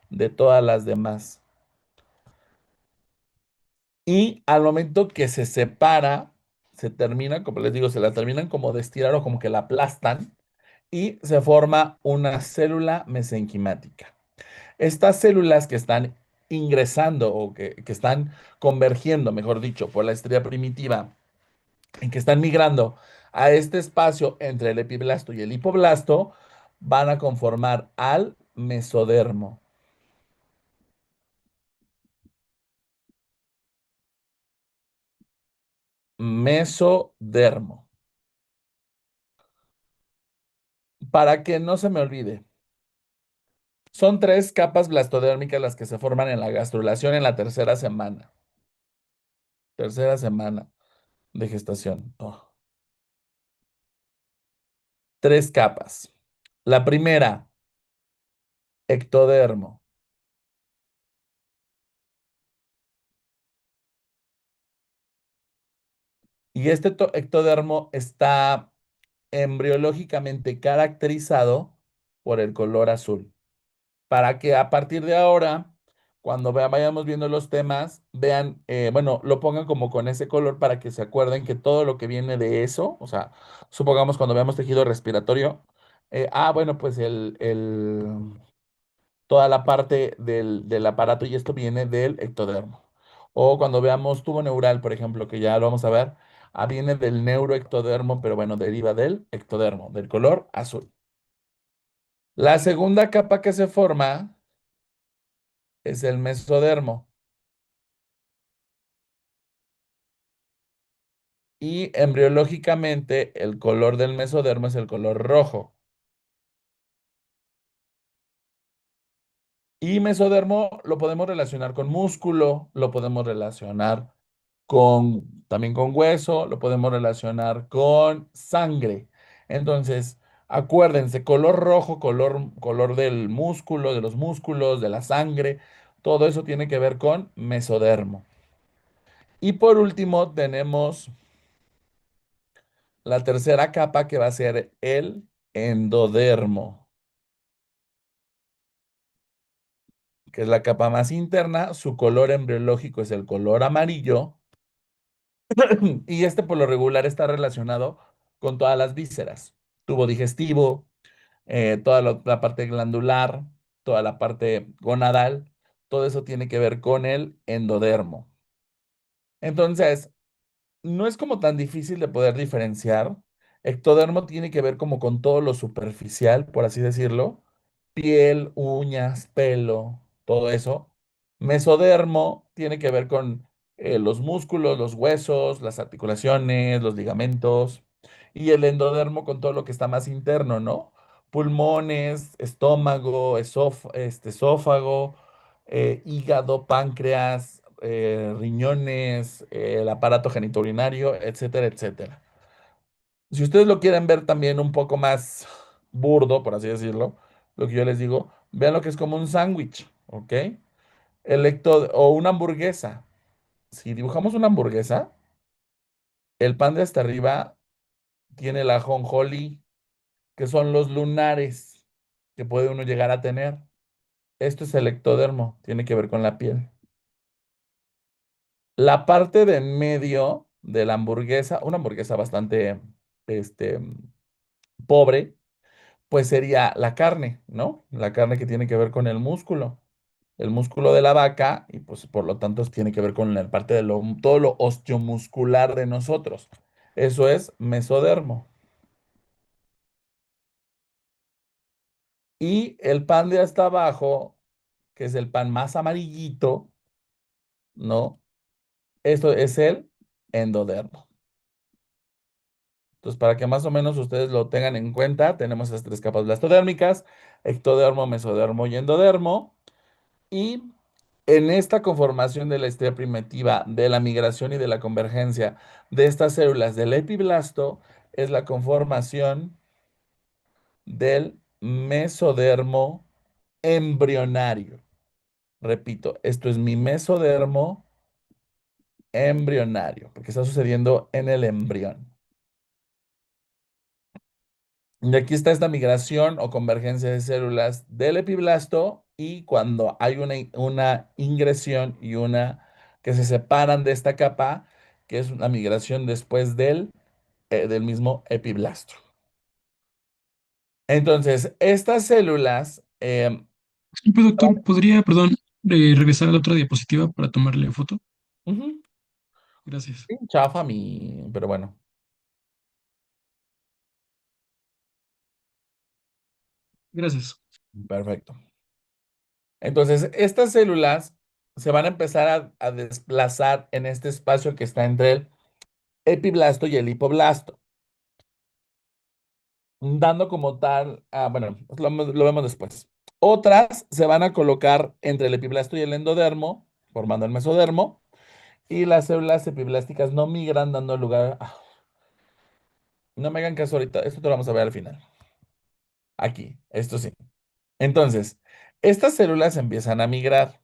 de todas las demás. Y al momento que se separa, se termina, como les digo, se la terminan como de estirar o como que la aplastan y se forma una célula mesenquimática. Estas células que están ingresando o que están convergiendo, mejor dicho, por la estría primitiva, en que están migrando a este espacio entre el epiblasto y el hipoblasto, van a conformar al mesodermo. mesodermo. Para que no se me olvide, son tres capas blastodérmicas las que se forman en la gastrulación en la tercera semana de gestación. Oh, tres capas. La primera, ectodermo. Y este ectodermo está embriológicamente caracterizado por el color azul. Para que a partir de ahora, cuando vayamos viendo los temas, vean, bueno, lo pongan como con ese color para que se acuerden que todo lo que viene de eso, o sea, supongamos cuando veamos tejido respiratorio, bueno, pues toda la parte del aparato y esto viene del ectodermo. O cuando veamos tubo neural, por ejemplo, que ya lo vamos a ver, viene del neuroectodermo, pero bueno, deriva del ectodermo, del color azul. La segunda capa que se forma es el mesodermo. Y embriológicamente el color del mesodermo es el color rojo. Y mesodermo lo podemos relacionar con músculo, lo podemos relacionar también con hueso, lo podemos relacionar con sangre. Entonces, acuérdense, color rojo, color del músculo, de los músculos, de la sangre, todo eso tiene que ver con mesodermo. Y por último, tenemos la tercera capa que va a ser el endodermo, que es la capa más interna. Su color embriológico es el color amarillo y este por lo regular está relacionado con todas las vísceras, tubo digestivo, toda la parte glandular, toda la parte gonadal, todo eso tiene que ver con el endodermo. Entonces, no es como tan difícil de poder diferenciar. Ectodermo tiene que ver como con todo lo superficial, por así decirlo. Piel, uñas, pelo, todo eso. Mesodermo tiene que ver con los músculos, los huesos, las articulaciones, los ligamentos. Y el endodermo con todo lo que está más interno, ¿no? Pulmones, estómago, esófago, hígado, páncreas, riñones, el aparato genitourinario, etcétera, etcétera. Si ustedes lo quieren ver también un poco más burdo, por así decirlo, lo que yo les digo, vean lo que es como un sándwich, ¿ok? O una hamburguesa. Si dibujamos una hamburguesa, el pan de hasta arriba tiene la ajonjolí, que son los lunares que puede uno llegar a tener. Esto es el ectodermo, tiene que ver con la piel. La parte de en medio de la hamburguesa, una hamburguesa bastante este, pobre, pues sería la carne, ¿no? La carne que tiene que ver con el músculo de la vaca, y pues por lo tanto tiene que ver con la parte de todo lo osteomuscular de nosotros. Eso es mesodermo. Y el pan de hasta abajo, que es el pan más amarillito, ¿no? Esto es el endodermo. Entonces, para que más o menos ustedes lo tengan en cuenta, tenemos estas tres capas blastodérmicas, ectodermo, mesodermo y endodermo. Y en esta conformación de la estrella primitiva, de la migración y de la convergencia de estas células del epiblasto, es la conformación del mesodermo embrionario. Repito, esto es mi mesodermo embrionario, porque está sucediendo en el embrión. Y aquí está esta migración o convergencia de células del epiblasto y cuando hay una ingresión y una que se separan de esta capa, que es una migración después del mismo epiblasto. Entonces, estas células, Disculpe, doctor, ¿podría, perdón, regresar a la otra diapositiva para tomarle foto? ujú, Gracias. sí, chafa pero bueno, Gracias. perfecto. Entonces, estas células se van a empezar a desplazar en este espacio que está entre epiblasto y el hipoblasto, dando como tal, bueno, lo vemos después. Otras se van a colocar entre el epiblasto y el endodermo, formando el mesodermo, y las células epiblásticas no migran, dando lugar no me hagan caso ahorita, esto te lo vamos a ver al final. Aquí, esto sí. Entonces, estas células empiezan a migrar.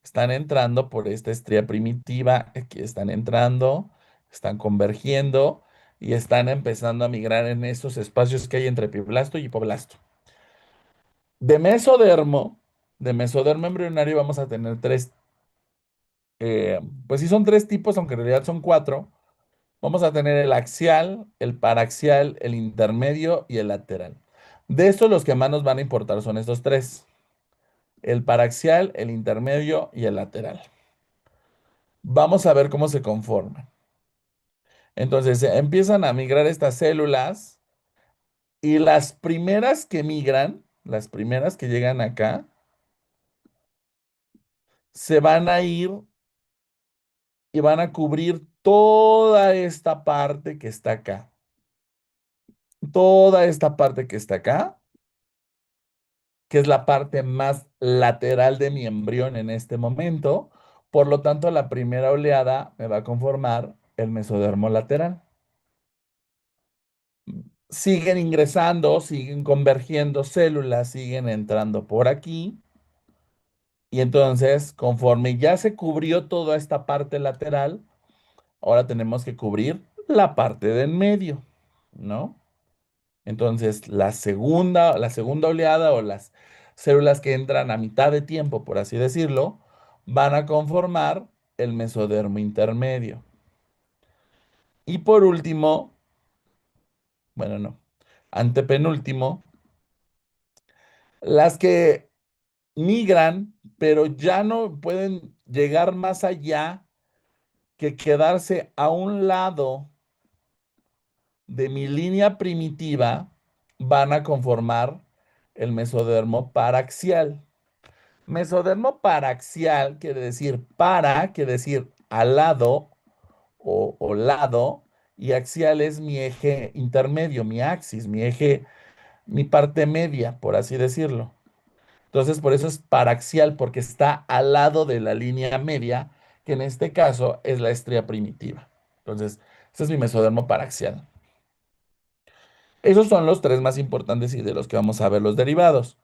Están entrando por esta estría primitiva, aquí están entrando, están convergiendo y están empezando a migrar en estos espacios que hay entre epiblasto y hipoblasto. De mesodermo, de mesodermo embrionario vamos a tener pues sí son tres tipos, aunque en realidad son cuatro. Vamos a tener el axial, el paraxial, el intermedio y el lateral. De estos los que más nos van a importar son estos tres. El paraxial, el intermedio y el lateral. Vamos a ver cómo se conforman. Entonces empiezan a migrar estas células y las primeras que migran, las primeras que llegan acá, se van a ir y van a cubrir toda esta parte que está acá. Toda esta parte que está acá, que es la parte más lateral de mi embrión en este momento. Por lo tanto, la primera oleada me va a conformar el mesodermo lateral. Siguen ingresando, siguen convergiendo células, siguen entrando por aquí. Y entonces, conforme ya se cubrió toda esta parte lateral, ahora tenemos que cubrir la parte de en medio, ¿no? Entonces, la segunda oleada o las células que entran a mitad de tiempo, por así decirlo, van a conformar el mesodermo intermedio. Y por último, bueno, no, antepenúltimo, las que migran, pero ya no pueden llegar más allá que quedarse a un lado de mi línea primitiva, van a conformar el mesodermo paraxial. Mesodermo paraxial quiere decir al lado o lado, y axial es mi eje intermedio, mi axis, mi eje, mi parte media, por así decirlo. Entonces, por eso es paraxial, porque está al lado de la línea media, que en este caso es la estría primitiva. Entonces, ese es mi mesodermo paraxial. Esos son los tres más importantes y de los que vamos a ver los derivados.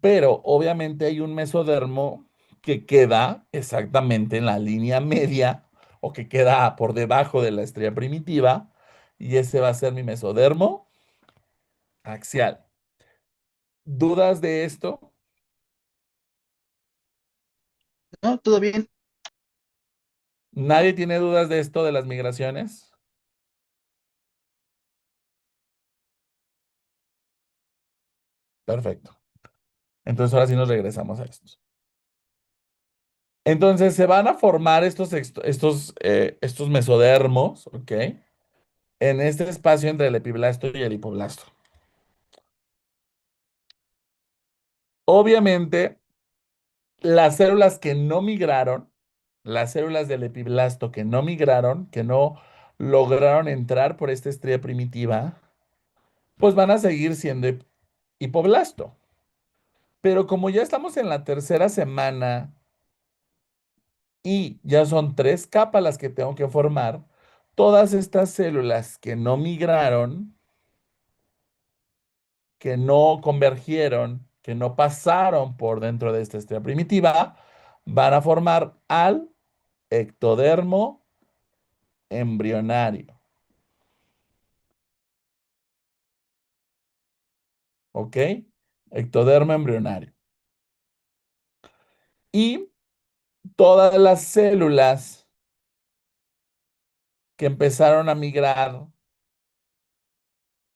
Pero obviamente hay un mesodermo que queda exactamente en la línea media o que queda por debajo de la estría primitiva, y ese va a ser mi mesodermo axial. ¿Dudas de esto? No, todo bien. ¿Nadie tiene dudas de esto de las migraciones? Perfecto. Entonces ahora sí nos regresamos a esto. Entonces se van a formar estos mesodermos, ¿ok? En este espacio entre el epiblasto y el hipoblasto. Obviamente, las células que no migraron, las células del epiblasto que no migraron, que no lograron entrar por esta estría primitiva, pues van a seguir siendo hipoblasto. Pero como ya estamos en la tercera semana y ya son tres capas las que tengo que formar, todas estas células que no migraron, que no convergieron, que no pasaron por dentro de esta estría primitiva, van a formar al ectodermo embrionario. ¿Ok? Ectodermo embrionario. Y todas las células que empezaron a migrar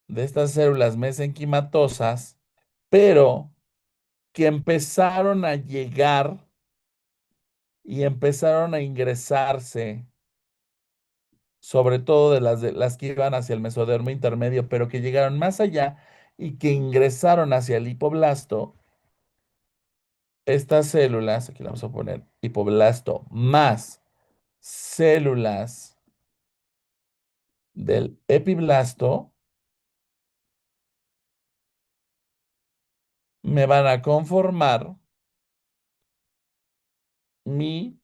de estas células mesenquimatosas, pero que empezaron a llegar y empezaron a ingresarse, sobre todo de las que iban hacia el mesodermo intermedio, pero que llegaron más allá y que ingresaron hacia el hipoblasto. Estas células, aquí le vamos a poner hipoblasto más células del epiblasto me van a conformar mi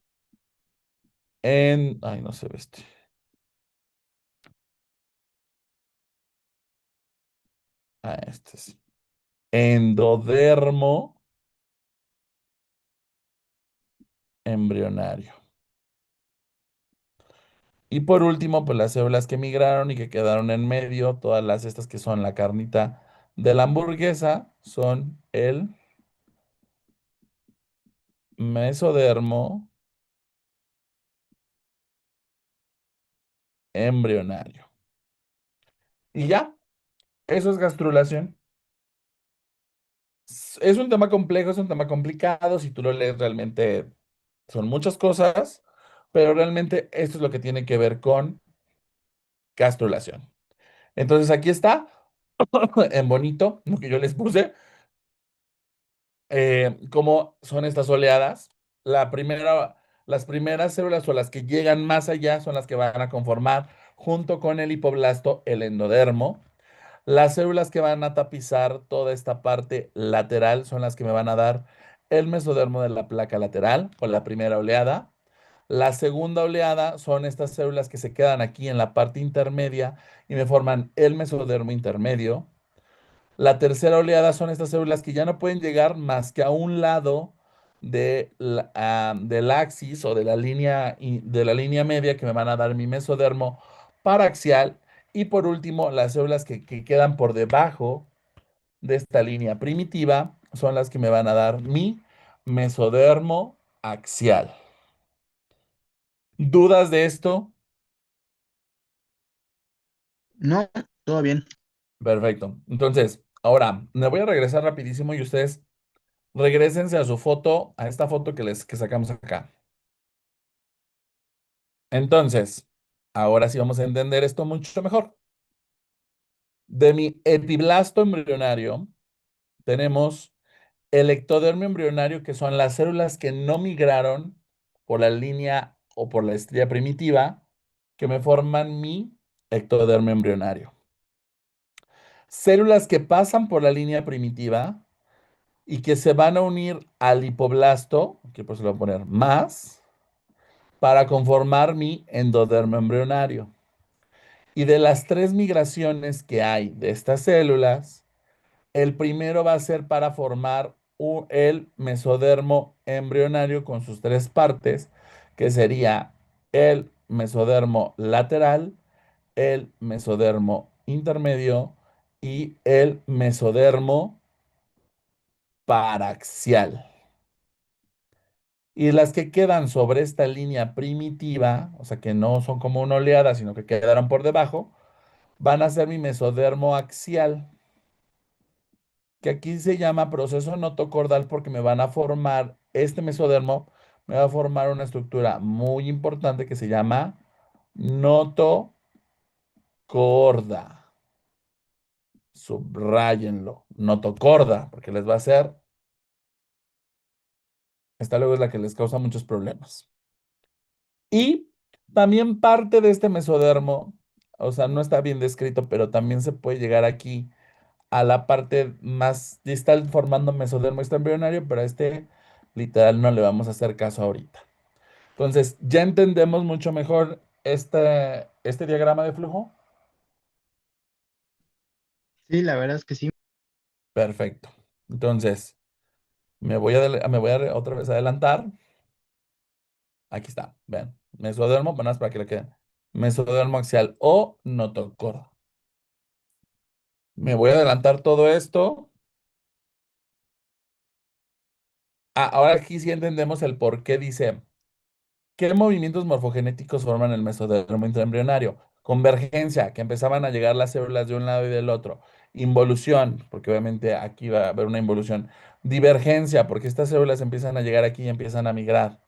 ay, no se ve este. Ah, este sí. Endodermo embrionario. Y por último, pues las células que migraron y que quedaron en medio, todas las estas que son la carnita de la hamburguesa, son el mesodermo embrionario. Y ya, eso es gastrulación. Es un tema complejo, es un tema complicado. Si tú lo lees, realmente son muchas cosas, pero realmente esto es lo que tiene que ver con gastrulación. Entonces aquí está, en bonito, lo que yo les puse, cómo son estas oleadas. Las primeras células o las que llegan más allá son las que van a conformar, junto con el hipoblasto, el endodermo. Las células que van a tapizar toda esta parte lateral son las que me van a dar el mesodermo de la placa lateral o la primera oleada. La segunda oleada son estas células que se quedan aquí en la parte intermedia y me forman el mesodermo intermedio. La tercera oleada son estas células que ya no pueden llegar más que a un lado del axis o de la línea media que me van a dar mi mesodermo paraxial. Y por último, las células que quedan por debajo de esta línea primitiva son las que me van a dar mi mesodermo axial. ¿Dudas de esto? No, todo bien. Perfecto. Entonces, ahora me voy a regresar rapidísimo y ustedes regrésense a su foto, a esta foto que sacamos acá. Entonces, ahora sí vamos a entender esto mucho mejor. De mi epiblasto embrionario, tenemos el ectodermo embrionario, que son las células que no migraron por la línea o por la estría primitiva, que me forman mi ectodermo embrionario. Células que pasan por la línea primitiva y que se van a unir al hipoblasto, que pues se lo voy a poner más, para conformar mi endodermo embrionario. Y de las tres migraciones que hay de estas células, el primero va a ser para formar el mesodermo embrionario con sus tres partes, que sería el mesodermo lateral, el mesodermo intermedio y el mesodermo paraxial. Y las que quedan sobre esta línea primitiva, o sea que no son como una oleada, sino que quedaron por debajo, van a ser mi mesodermo axial, que aquí se llama proceso notocordal porque me van a formar, este mesodermo me va a formar una estructura muy importante que se llama notocorda. Subrayenlo, notocorda, porque les va a hacer, esta luego es la que les causa muchos problemas. Y también parte de este mesodermo, o sea, no está bien descrito, pero también se puede llegar aquí a la parte más distal formando mesodermo extraembrionario, pero a este literal no le vamos a hacer caso ahorita. Entonces, ya entendemos mucho mejor este diagrama de flujo. Sí, la verdad es que sí. Perfecto. Entonces, otra vez adelantar. Aquí está, ven. Mesodermo, bueno, es para que le quede. Mesodermo axial o notocorda. Me voy a adelantar todo esto. Ah, ahora aquí sí entendemos el por qué dice, ¿qué movimientos morfogenéticos forman el mesodermo intraembrionario? Convergencia, que empezaban a llegar las células de un lado y del otro. Involución, porque obviamente aquí va a haber una involución. Divergencia, porque estas células empiezan a llegar aquí y empiezan a migrar.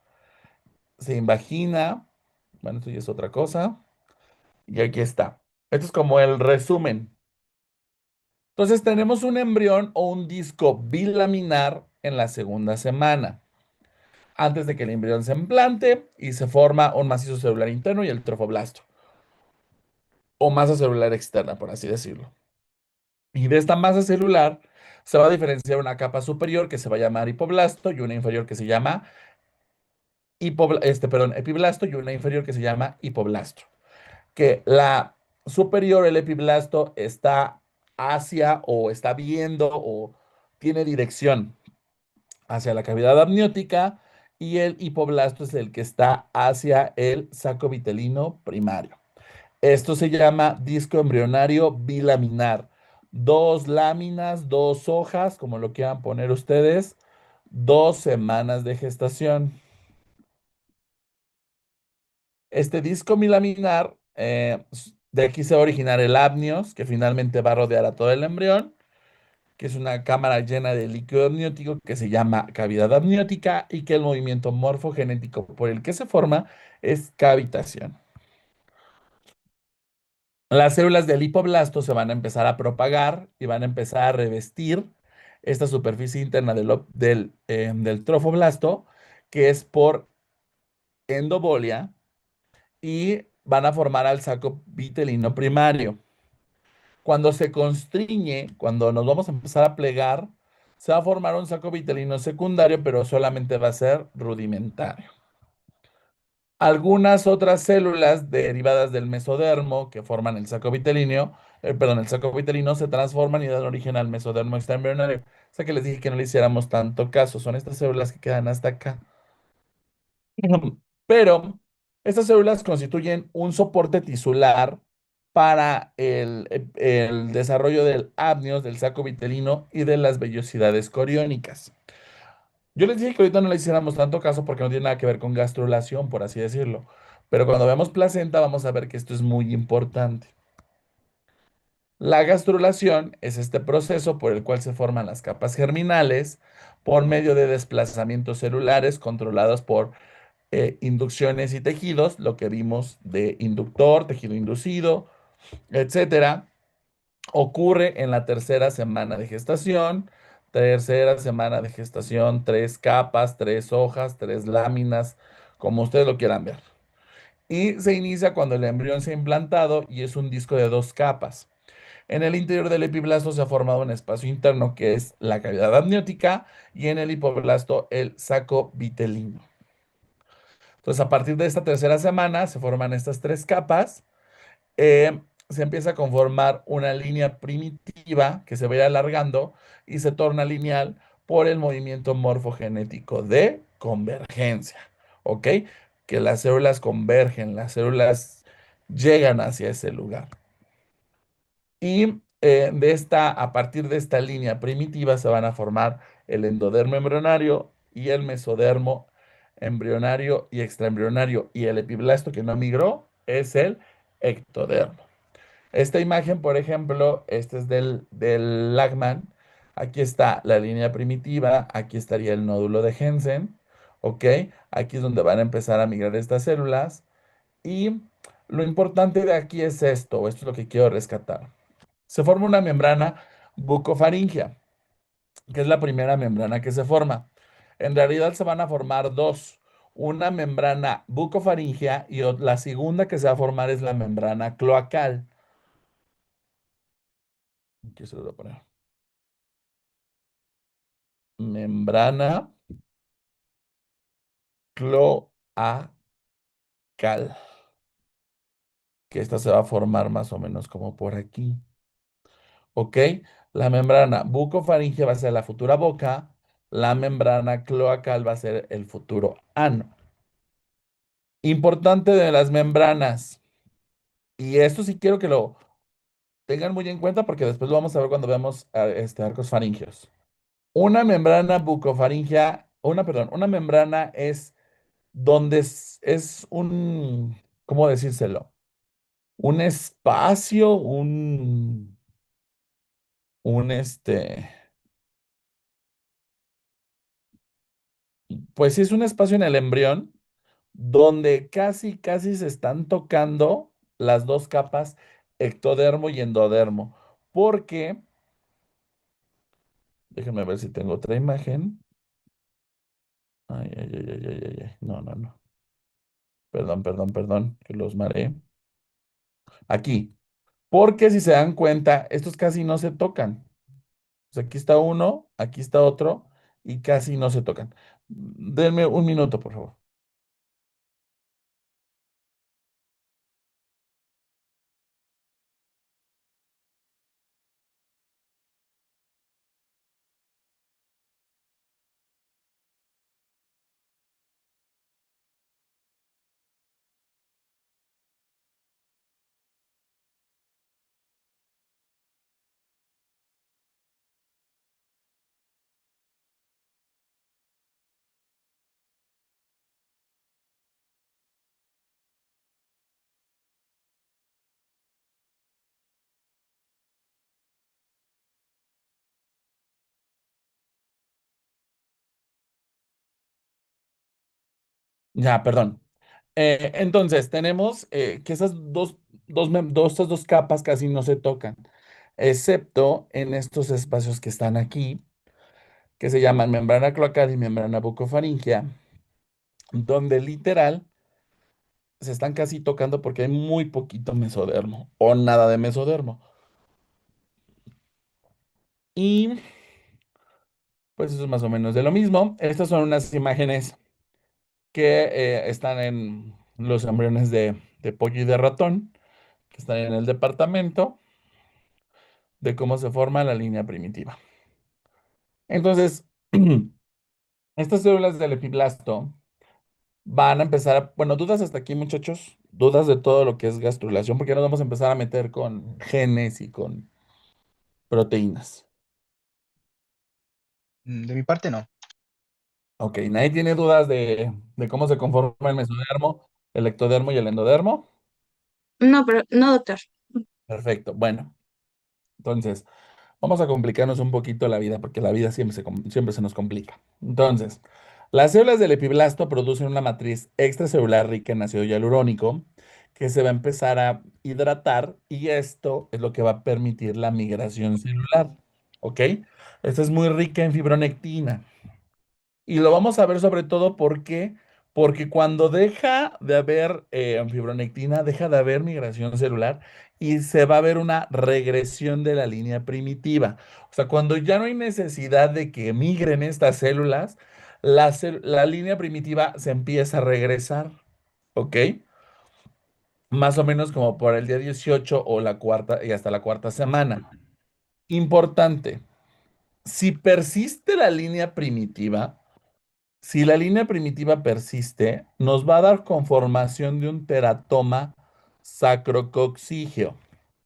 Se invagina, bueno, esto ya es otra cosa. Y aquí está. Esto es como el resumen. Entonces tenemos un embrión o un disco bilaminar en la segunda semana. antes de que el embrión se implante y se forma un macizo celular interno y el trofoblasto, o masa celular externa, por así decirlo. Y de esta masa celular se va a diferenciar una capa superior que se va a llamar hipoblasto y una inferior que se llama epiblasto y una inferior que se llama hipoblasto. Que la superior, el epiblasto, está hacia o está viendo o tiene dirección hacia la cavidad amniótica y el hipoblasto es el que está hacia el saco vitelino primario. Esto se llama disco embrionario bilaminar. Dos láminas, dos hojas, como lo quieran poner ustedes, 2 semanas de gestación. Este disco bilaminar, de aquí se va a originar el amnios, que finalmente va a rodear a todo el embrión, que es una cámara llena de líquido amniótico que se llama cavidad amniótica y que el movimiento morfogenético por el que se forma es cavitación. Las células del hipoblasto se van a empezar a propagar y van a empezar a revestir esta superficie interna del trofoblasto, que es por endobolia, y van a formar al saco vitelino primario. Cuando se constriñe, cuando nos vamos a empezar a plegar, se va a formar un saco vitelino secundario, pero solamente va a ser rudimentario. Algunas otras células derivadas del mesodermo que forman el saco vitelino se transforman y dan origen al mesodermo extraembrionario. O sea que les dije que no le hiciéramos tanto caso. Son estas células que quedan hasta acá. Pero estas células constituyen un soporte tisular para el desarrollo del amnios, del saco vitelino y de las vellosidades coriónicas. Yo les dije que ahorita no le hiciéramos tanto caso porque no tiene nada que ver con gastrulación, por así decirlo. Pero cuando veamos placenta vamos a ver que esto es muy importante. La gastrulación es este proceso por el cual se forman las capas germinales por medio de desplazamientos celulares controlados por inducciones y tejidos, lo que vimos de inductor, tejido inducido, etcétera. Ocurre en la tercera semana de gestación. Tercera semana de gestación, 3 capas, 3 hojas, 3 láminas, como ustedes lo quieran ver. Y se inicia cuando el embrión se ha implantado y es un disco de 2 capas. En el interior del epiblasto se ha formado un espacio interno que es la cavidad amniótica y en el hipoblasto el saco vitelino. Entonces, a partir de esta tercera semana se forman estas 3 capas. Se empieza a conformar una línea primitiva que se va a ir alargando y se torna lineal por el movimiento morfogenético de convergencia. ¿Ok? Que las células convergen, las células llegan hacia ese lugar. Y a partir de esta línea primitiva se van a formar el endodermo embrionario y el mesodermo embrionario y extraembrionario. Y el epiblasto que no migró es el ectodermo. Esta imagen, por ejemplo, este es del Lagman. Aquí está la línea primitiva, aquí estaría el nódulo de Hensen, ¿ok? Aquí es donde van a empezar a migrar estas células. Y lo importante de aquí es esto es lo que quiero rescatar. Se forma una membrana bucofaringea, que es la primera membrana que se forma. En realidad se van a formar dos, una membrana bucofaringea y la segunda que se va a formar es la membrana cloacal. Aquí se lo voy a poner. Membrana cloacal, que esta se va a formar más o menos como por aquí. ¿Ok? La membrana bucofaringea va a ser la futura boca, la membrana cloacal va a ser el futuro ano. Importante de las membranas, y esto sí quiero que lo tengan muy en cuenta porque después lo vamos a ver cuando veamos arcos faringeos. Una membrana bucofaringea, una membrana es donde es un, ¿cómo decírselo? Un espacio, un pues sí es un espacio en el embrión donde casi, casi se están tocando las 2 capas ectodermo y endodermo. Porque, déjenme ver si tengo otra imagen. Ay, ay, ay, ay, ay, ay, ay. No, no, no. Perdón, perdón, perdón, que los mareé. Aquí. Porque si se dan cuenta, estos casi no se tocan. O sea, aquí está uno, aquí está otro, y casi no se tocan. Denme un minuto, por favor. Ya, perdón. Entonces, tenemos que esas estas dos capas casi no se tocan, excepto en estos espacios que están aquí, que se llaman membrana cloacal y membrana bucofaringea, donde literal se están casi tocando porque hay muy poquito mesodermo o nada de mesodermo. Y pues eso es más o menos de lo mismo. Estas son unas imágenes que están en los embriones de pollo y de ratón, que están en el departamento de cómo se forma la línea primitiva. Entonces, estas células del epiblasto van a empezar bueno, dudas hasta aquí, muchachos, dudas de todo lo que es gastrulación, porque nos vamos a empezar a meter con genes y con proteínas. De mi parte no. Ok, nadie tiene dudas de cómo se conforma el mesodermo, el ectodermo y el endodermo. No, pero no, doctor. Perfecto. Bueno, entonces, vamos a complicarnos un poquito la vida, porque la vida siempre se nos complica. Entonces, las células del epiblasto producen una matriz extracelular rica en ácido hialurónico que se va a empezar a hidratar y esto es lo que va a permitir la migración celular. ¿Ok? Esta es muy rica en fibronectina. Y lo vamos a ver sobre todo porque cuando deja de haber fibronectina, deja de haber migración celular y se va a ver una regresión de la línea primitiva. O sea, cuando ya no hay necesidad de que migren estas células, la línea primitiva se empieza a regresar. ¿Ok? Más o menos como por el día 18 o la cuarta y hasta la cuarta semana. Importante, si persiste la línea primitiva, si la línea primitiva persiste, nos va a dar conformación de un teratoma sacrococcígeo.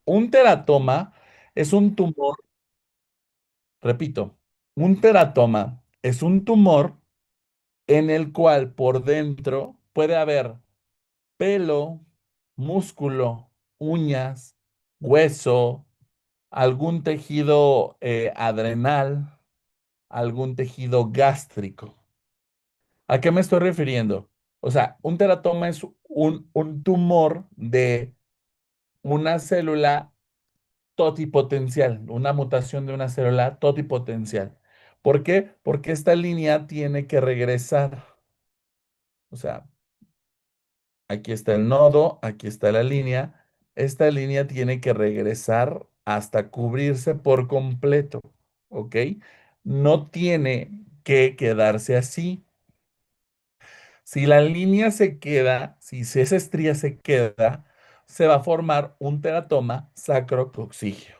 Un teratoma es un tumor, repito, un teratoma es un tumor en el cual por dentro puede haber pelo, músculo, uñas, hueso, algún tejido adrenal, algún tejido gástrico. ¿A qué me estoy refiriendo? O sea, un teratoma es un tumor de una célula totipotencial, una mutación de una célula totipotencial. ¿Por qué? Porque esta línea tiene que regresar. O sea, aquí está el nodo, aquí está la línea. Esta línea tiene que regresar hasta cubrirse por completo. ¿Ok? No tiene que quedarse así. Si la línea se queda, si esa estría se queda, se va a formar un teratoma sacrococcígeo.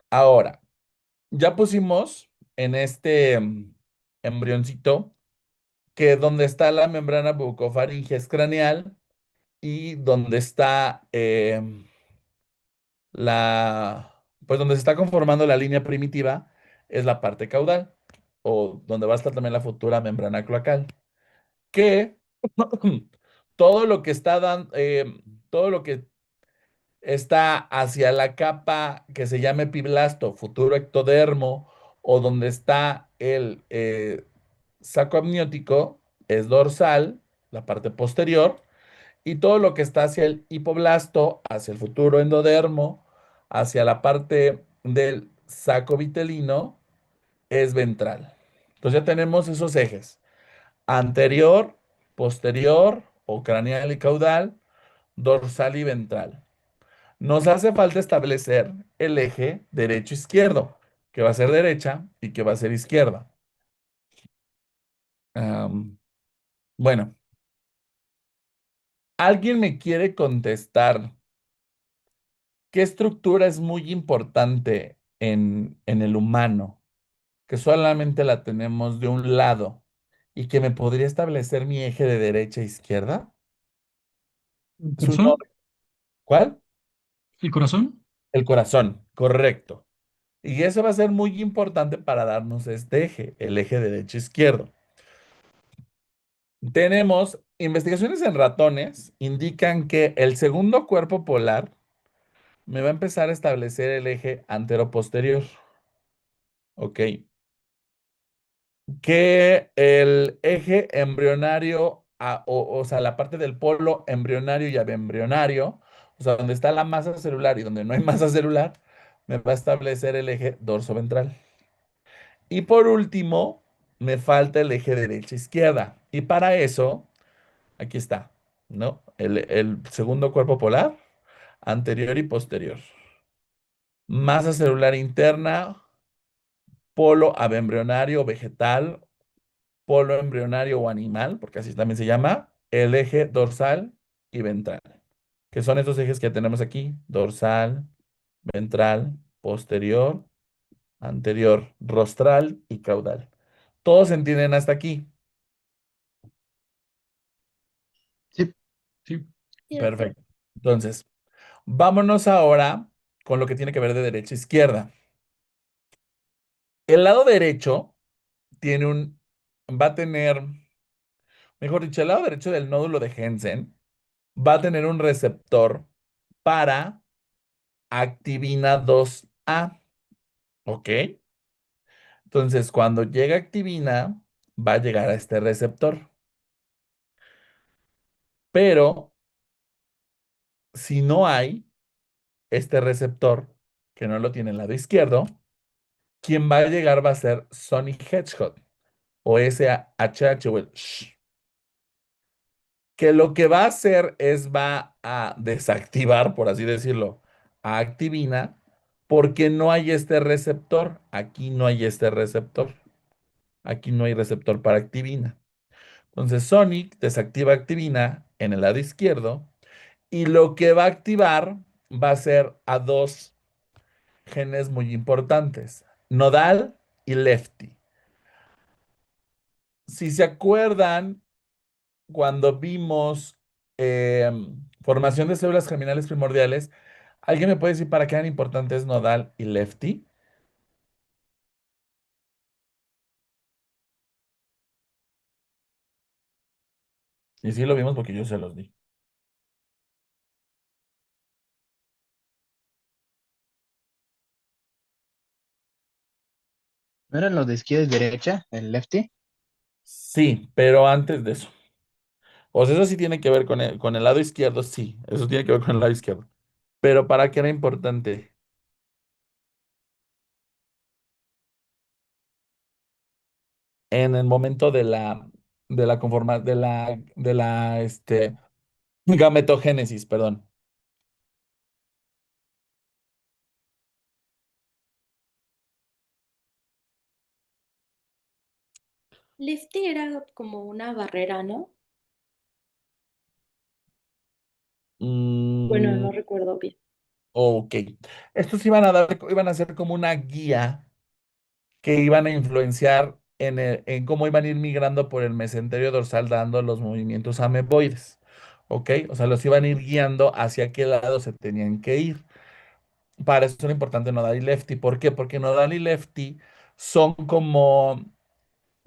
Ahora, ya pusimos en este embrioncito que donde está la membrana bucofaringea es craneal y donde está pues donde se está conformando la línea primitiva es la parte caudal o donde va a estar también la futura membrana cloacal. Que todo lo que está dando, todo lo que está hacia la capa que se llama epiblasto, futuro ectodermo, o donde está el saco amniótico, es dorsal, la parte posterior, y todo lo que está hacia el hipoblasto, hacia el futuro endodermo, hacia la parte del saco vitelino, es ventral. Entonces ya tenemos esos ejes: anterior, posterior o craneal y caudal, dorsal y ventral. Nos hace falta establecer el eje derecho-izquierdo, que va a ser derecha y que va a ser izquierda. Am, bueno, ¿alguien me quiere contestar qué estructura es muy importante en el humano, que solamente la tenemos de un lado y que me podría establecer mi eje de derecha e izquierda? ¿El Su corazón? nombre. ¿Cuál? ¿El corazón? El corazón, correcto. Y eso va a ser muy importante para darnos este eje, el eje derecho-izquierdo. Tenemos investigaciones en ratones, indican que el segundo cuerpo polar me va a empezar a establecer el eje antero-posterior. Ok. Que el eje embrionario, o sea, la parte del polo embrionario y abembrionario, o sea, donde está la masa celular y donde no hay masa celular, me va a establecer el eje dorso-ventral. Y por último, me falta el eje derecha-izquierda. Y para eso, aquí está, ¿no? El segundo cuerpo polar, anterior y posterior. Masa celular interna, polo abembrionario vegetal, polo embrionario o animal, porque así también se llama, el eje dorsal y ventral, que son estos ejes que tenemos aquí: dorsal, ventral, posterior, anterior, rostral y caudal. ¿Todos entienden hasta aquí? Sí, Sí. Sí, doctor. Perfecto. Entonces, vámonos ahora con lo que tiene que ver de derecha a izquierda. El lado derecho tiene va a tener, mejor dicho, el lado derecho del nódulo de Hensen va a tener un receptor para activina 2A. ¿Ok? Entonces, cuando llega activina, va a llegar a este receptor. Pero si no hay este receptor, que no lo tiene el lado izquierdo, quien va a llegar va a ser Sonic Hedgehog o SHH o el SH, que lo que va a hacer es va a desactivar, por así decirlo, a activina, porque no hay este receptor. Aquí no hay este receptor. Aquí no hay receptor para activina. Entonces Sonic desactiva activina en el lado izquierdo y lo que va a activar va a ser a dos genes muy importantes: nodal y lefty. Si se acuerdan, cuando vimos formación de células germinales primordiales, ¿alguien me puede decir para qué eran importantes nodal y lefty? Y sí lo vimos porque yo se los di. ¿no eran los de izquierda y derecha, el lefty? Sí, pero antes de eso. O sea, eso sí tiene que ver con el lado izquierdo, sí, eso tiene que ver con el lado izquierdo. Pero ¿para qué era importante? En el momento de la gametogénesis, perdón. Lifty era como una barrera, ¿no? Bueno, Mm, no recuerdo bien. ok. Estos iban a ser como una guía que iban a influenciar en cómo iban a ir migrando por el mesenterio dorsal dando los movimientos ameboides. ¿Ok? O sea, los iban a ir guiando hacia qué lado se tenían que ir. Para eso es importante nodal y lefty. ¿Por qué? Porque nodal y lefty son como,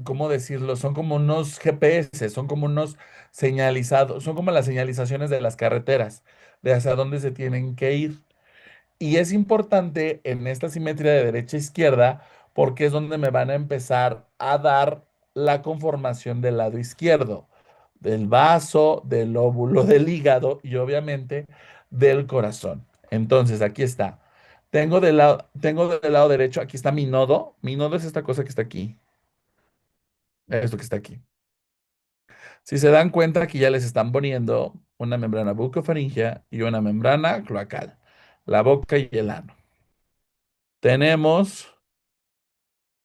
¿cómo decirlo? Son como unos GPS, son como unos señalizados, son como las señalizaciones de las carreteras, de hacia dónde se tienen que ir. Y es importante en esta simetría de derecha a izquierda porque es donde me van a empezar a dar la conformación del lado izquierdo, del vaso, del óvulo del hígado y obviamente del corazón. Entonces, aquí está. Tengo del lado derecho, aquí está mi nodo. Mi nodo es esta cosa que está aquí. Esto que está aquí. Si se dan cuenta, aquí ya les están poniendo una membrana bucofaringea y una membrana cloacal, la boca y el ano. Tenemos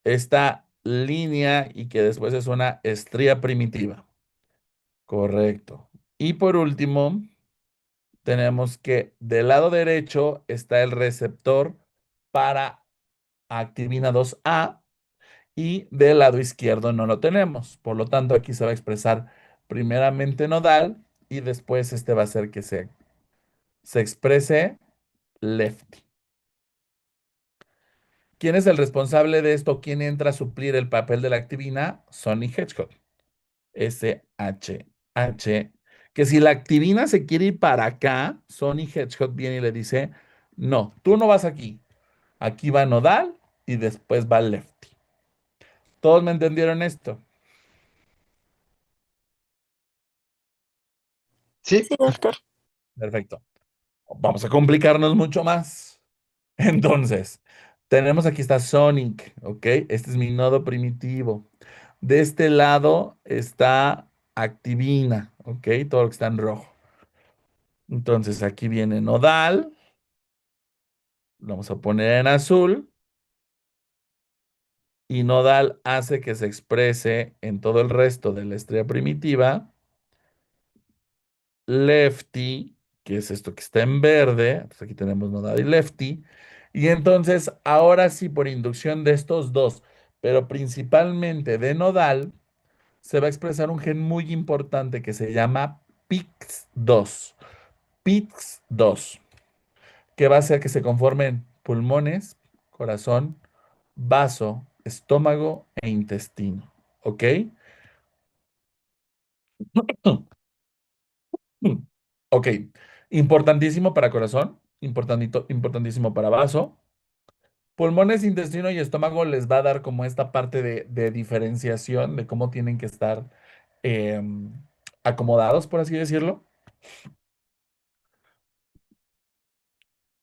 esta línea y que después es una estría primitiva. Correcto. Y por último, tenemos que del lado derecho está el receptor para activina 2A y del lado izquierdo no lo tenemos. Por lo tanto, aquí se va a expresar primeramente nodal y después este va a hacer que se exprese lefty. ¿Quién es el responsable de esto? ¿Quién entra a suplir el papel de la activina? Sonny Hedgehog. SHH. Que si la activina se quiere ir para acá, Sonny Hedgehog viene y le dice, no, tú no vas aquí. Aquí va nodal y después va lefty. ¿Todos me entendieron esto? Sí, Sí, doctor. Perfecto. Vamos a complicarnos mucho más. Entonces, tenemos aquí está Sonic, ¿ok? Este es mi nodo primitivo. De este lado está activina, ¿ok? Todo lo que está en rojo. Entonces, aquí viene nodal. Lo vamos a poner en azul. Y nodal hace que se exprese en todo el resto de la estrella primitiva. Lefty, que es esto que está en verde. Entonces aquí tenemos nodal y lefty. Y entonces, ahora sí, por inducción de estos dos, pero principalmente de nodal, se va a expresar un gen muy importante que se llama PIX2. PIX2, que va a hacer que se conformen pulmones, corazón, vaso, estómago e intestino. ¿Ok? Ok. Importantísimo para corazón, importantísimo para vaso. Pulmones, intestino y estómago les va a dar como esta parte de diferenciación de cómo tienen que estar em, acomodados, por así decirlo.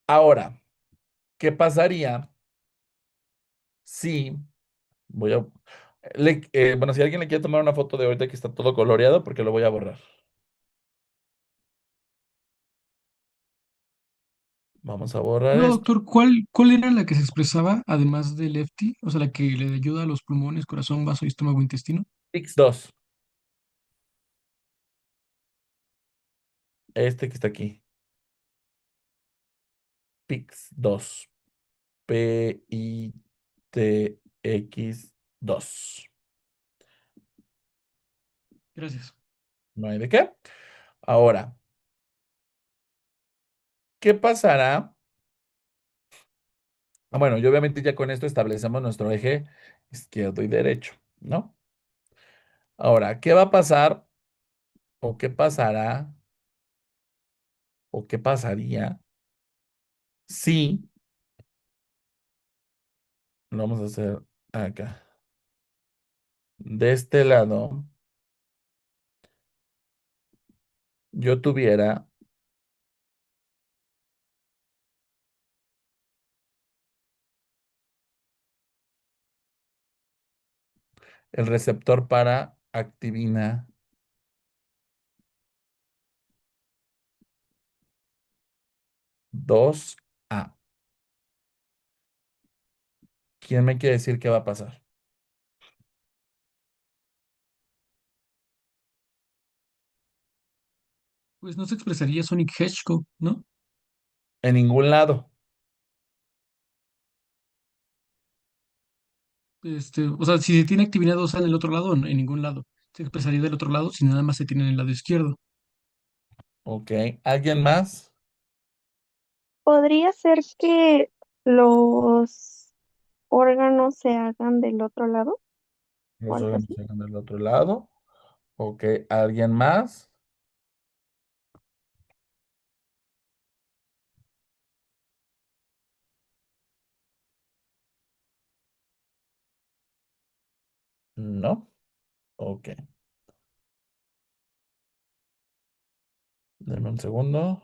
Ahora, ¿qué pasaría si voy a... bueno, si alguien le quiere tomar una foto de ahorita que está todo coloreado, porque lo voy a borrar. Vamos a borrar No, esto. doctor, ¿cuál era la que se expresaba además de lefty? O sea, la que le ayuda a los pulmones, corazón, vaso, estómago, intestino. X2, este que está aquí. Pix2. PITX2. Gracias. No hay de qué. Ahora, ¿qué pasará? Bueno, y obviamente ya con esto establecemos nuestro eje izquierdo y derecho, ¿no? Ahora, ¿qué va a pasar o qué pasará o qué pasaría si lo vamos a hacer acá? De este lado, yo tuviera el receptor para activina 2A. ¿Quién me quiere decir qué va a pasar? Pues no se expresaría Sonic Hedgehog, ¿no? En ningún lado. O sea, si se tiene actividad 2A en el otro lado, en ningún lado. Se expresaría del otro lado si nada más se tiene en el lado izquierdo. Ok. ¿Alguien más? ¿Podría ser que los órganos se hagan del otro lado o Los algo órganos así? se del otro lado. Ok. ¿Alguien más? No. Ok. Deme un segundo.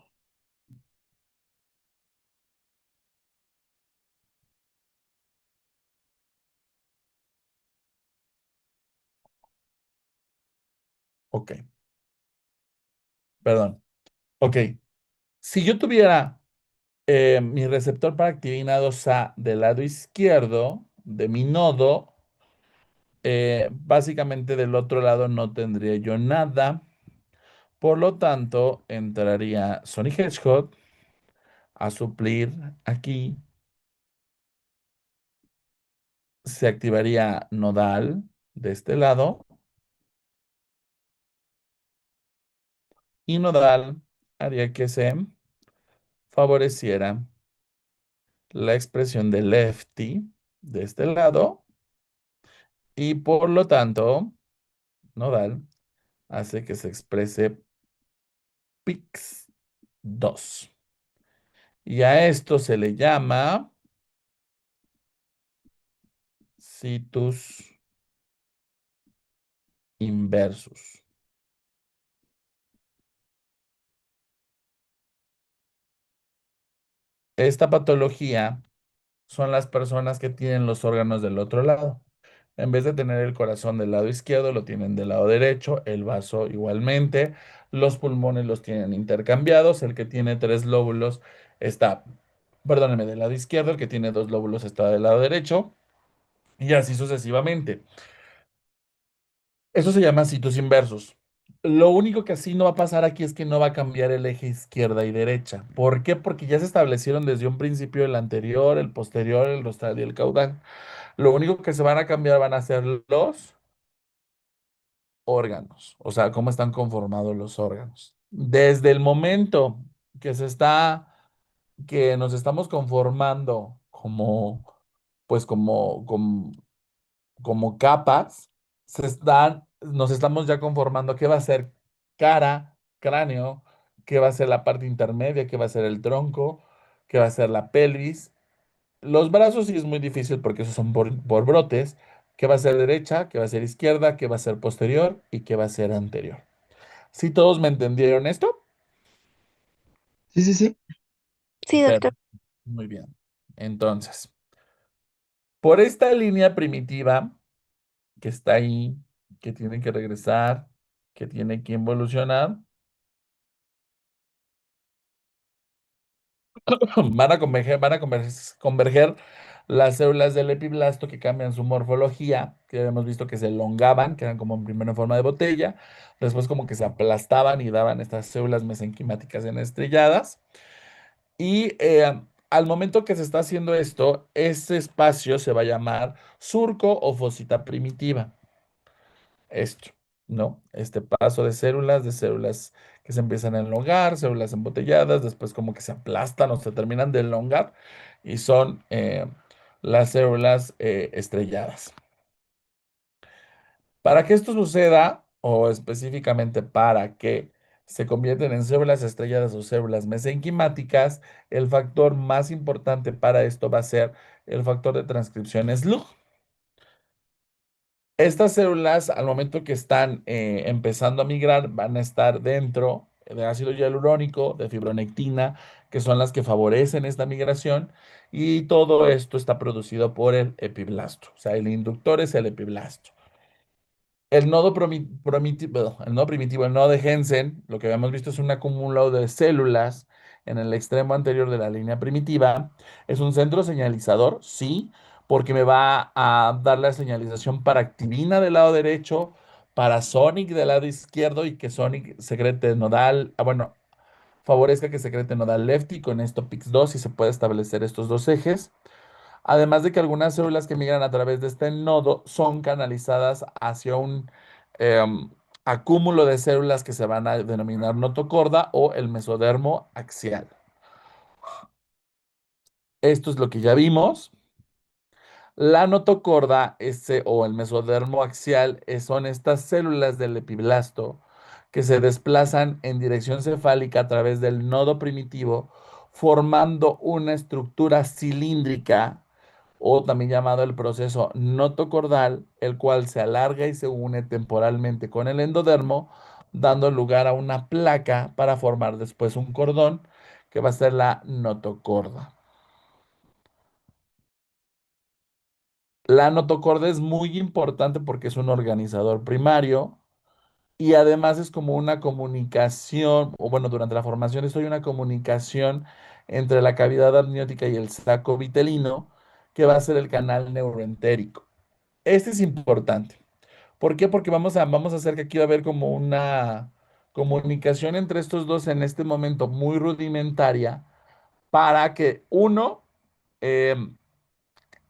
Ok, perdón. Ok, si yo tuviera mi receptor para activina 2A del lado izquierdo de mi nodo, básicamente del otro lado no tendría yo nada. Por lo tanto, entraría Sonic Hedgehog a suplir aquí. Se activaría nodal de este lado y nodal haría que se favoreciera la expresión de lefty de este lado y por lo tanto, nodal hace que se exprese pix 2. Y a esto se le llama situs inversus. Esta patología son las personas que tienen los órganos del otro lado. En vez de tener el corazón del lado izquierdo, lo tienen del lado derecho, el vaso igualmente, los pulmones los tienen intercambiados, el que tiene 3 lóbulos está, perdónenme, del lado izquierdo, el que tiene 2 lóbulos está del lado derecho, y así sucesivamente. Eso se llama situs inversus. Lo único que así no va a pasar aquí es que no va a cambiar el eje izquierda y derecha. ¿Por qué? Porque ya se establecieron desde un principio el anterior, el posterior, el rostral y el caudal. Lo único que se van a cambiar van a ser los órganos, o sea, cómo están conformados los órganos. Desde el momento que que nos estamos conformando pues como capas, nos estamos ya conformando qué va a ser cara, cráneo, qué va a ser la parte intermedia, qué va a ser el tronco, qué va a ser la pelvis. Los brazos sí es muy difícil porque esos son por brotes. ¿Qué va a ser derecha? ¿Qué va a ser izquierda? ¿Qué va a ser posterior? ¿Y qué va a ser anterior? ¿Sí todos me entendieron esto? Sí, sí, sí. Sí, Pero, doctor. muy bien. Entonces, por esta línea primitiva que está ahí, que tiene que regresar, que tiene que involucionar, van a converger las células del epiblasto que cambian su morfología, que hemos visto que se elongaban, que eran como primero en forma de botella, después como que se aplastaban y daban estas células mesenquimáticas en estrelladas. Y al momento que se está haciendo esto, ese espacio se va a llamar surco o fosita primitiva. Esto, ¿no? Este paso de células que se empiezan a elongar, células embotelladas, después como que se aplastan o se terminan de elongar y son las células estrelladas. Para que esto suceda, o específicamente para que se convierten en células estrelladas o células mesenquimáticas, el factor más importante para esto va a ser el factor de transcripción SLUG. Estas células, al momento que están empezando a migrar, van a estar dentro de ácido hialurónico, de fibronectina, que son las que favorecen esta migración, y todo esto está producido por el epiblasto. O sea, el inductor es el epiblasto. El nodo primitivo, el nodo de Hensen, lo que habíamos visto es un acúmulo de células en el extremo anterior de la línea primitiva. Es un centro señalizador, sí, porque me va a dar la señalización para activina del lado derecho, para Sonic del lado izquierdo y que Sonic secrete nodal, bueno, favorezca que secrete nodal lefty, y con esto PIX2 y se puede establecer estos dos ejes. Además de que algunas células que migran a través de este nodo son canalizadas hacia un em, acúmulo de células que se van a denominar notocorda o el mesodermo axial. Esto es lo que ya vimos. La notocorda o el mesodermo axial son estas células del epiblasto que se desplazan en dirección cefálica a través del nodo primitivo, formando una estructura cilíndrica o también llamado el proceso notocordal, el cual se alarga y se une temporalmente con el endodermo, dando lugar a una placa para formar después un cordón que va a ser la notocorda. La notocorda es muy importante porque es un organizador primario y además es como una comunicación, o bueno, durante la formación esto hay una comunicación entre la cavidad amniótica y el saco vitelino, que va a ser el canal neuroentérico. Este es importante. ¿Por qué? Porque vamos a hacer que aquí va a haber como una comunicación entre estos dos en este momento muy rudimentaria para que uno, em,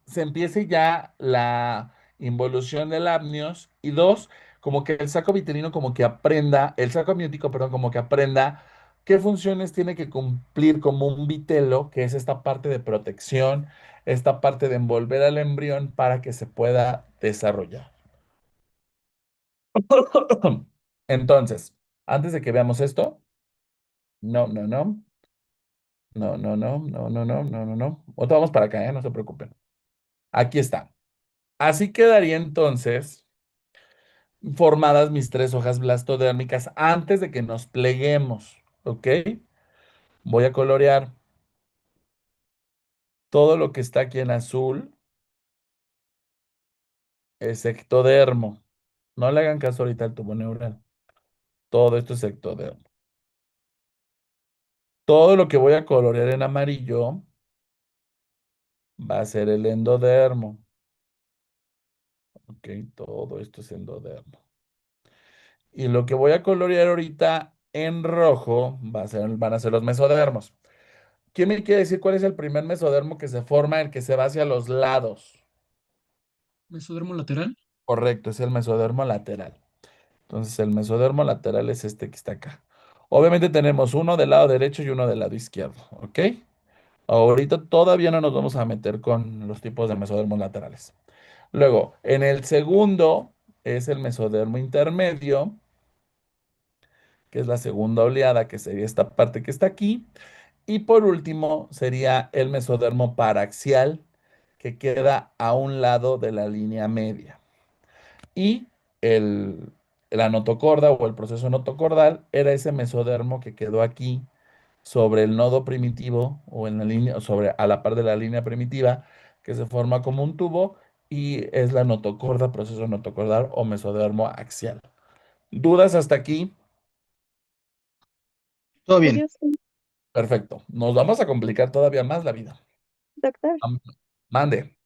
se empiece ya la involución del amnios y dos, como que el saco vitelino como que aprenda, el saco amniótico, perdón, como que aprenda qué funciones tiene que cumplir como un vitelo, que es esta parte de protección, esta parte de envolver al embrión para que se pueda desarrollar. Entonces, antes de que veamos esto, no, no, no, no, no, no, no, no, no, no, no, no. Otra vamos para acá, no se preocupen. Aquí está. Así quedaría entonces formadas mis tres hojas blastodérmicas antes de que nos pleguemos, ¿ok? Voy a colorear todo lo que está aquí en azul, es ectodermo. No le hagan caso ahorita al tubo neural. Todo esto es ectodermo. Todo lo que voy a colorear en amarillo va a ser el endodermo. Ok, todo esto es endodermo. Y lo que voy a colorear ahorita en rojo van a ser los mesodermos. ¿Quién me quiere decir cuál es el primer mesodermo que se forma, el que se va hacia los lados? Mesodermo lateral. Correcto, es el mesodermo lateral. Entonces, el mesodermo lateral es este que está acá. Obviamente tenemos uno del lado derecho y uno del lado izquierdo, ¿ok? Ahorita todavía no nos vamos a meter con los tipos de mesodermos laterales. Luego, en el segundo es el mesodermo intermedio, que es la segunda oleada, que sería esta parte que está aquí. Y por último, sería el mesodermo paraxial, que queda a un lado de la línea media. Y el, la notocorda o el proceso notocordal era ese mesodermo que quedó aquí sobre el nodo primitivo o en la línea, sobre a la par de la línea primitiva, que se forma como un tubo y es la notocorda, proceso notocordal o mesodermo axial. ¿Dudas hasta aquí? Todo bien. Yo sí, Perfecto. Nos vamos a complicar todavía más la vida. doctor. Am- Mande.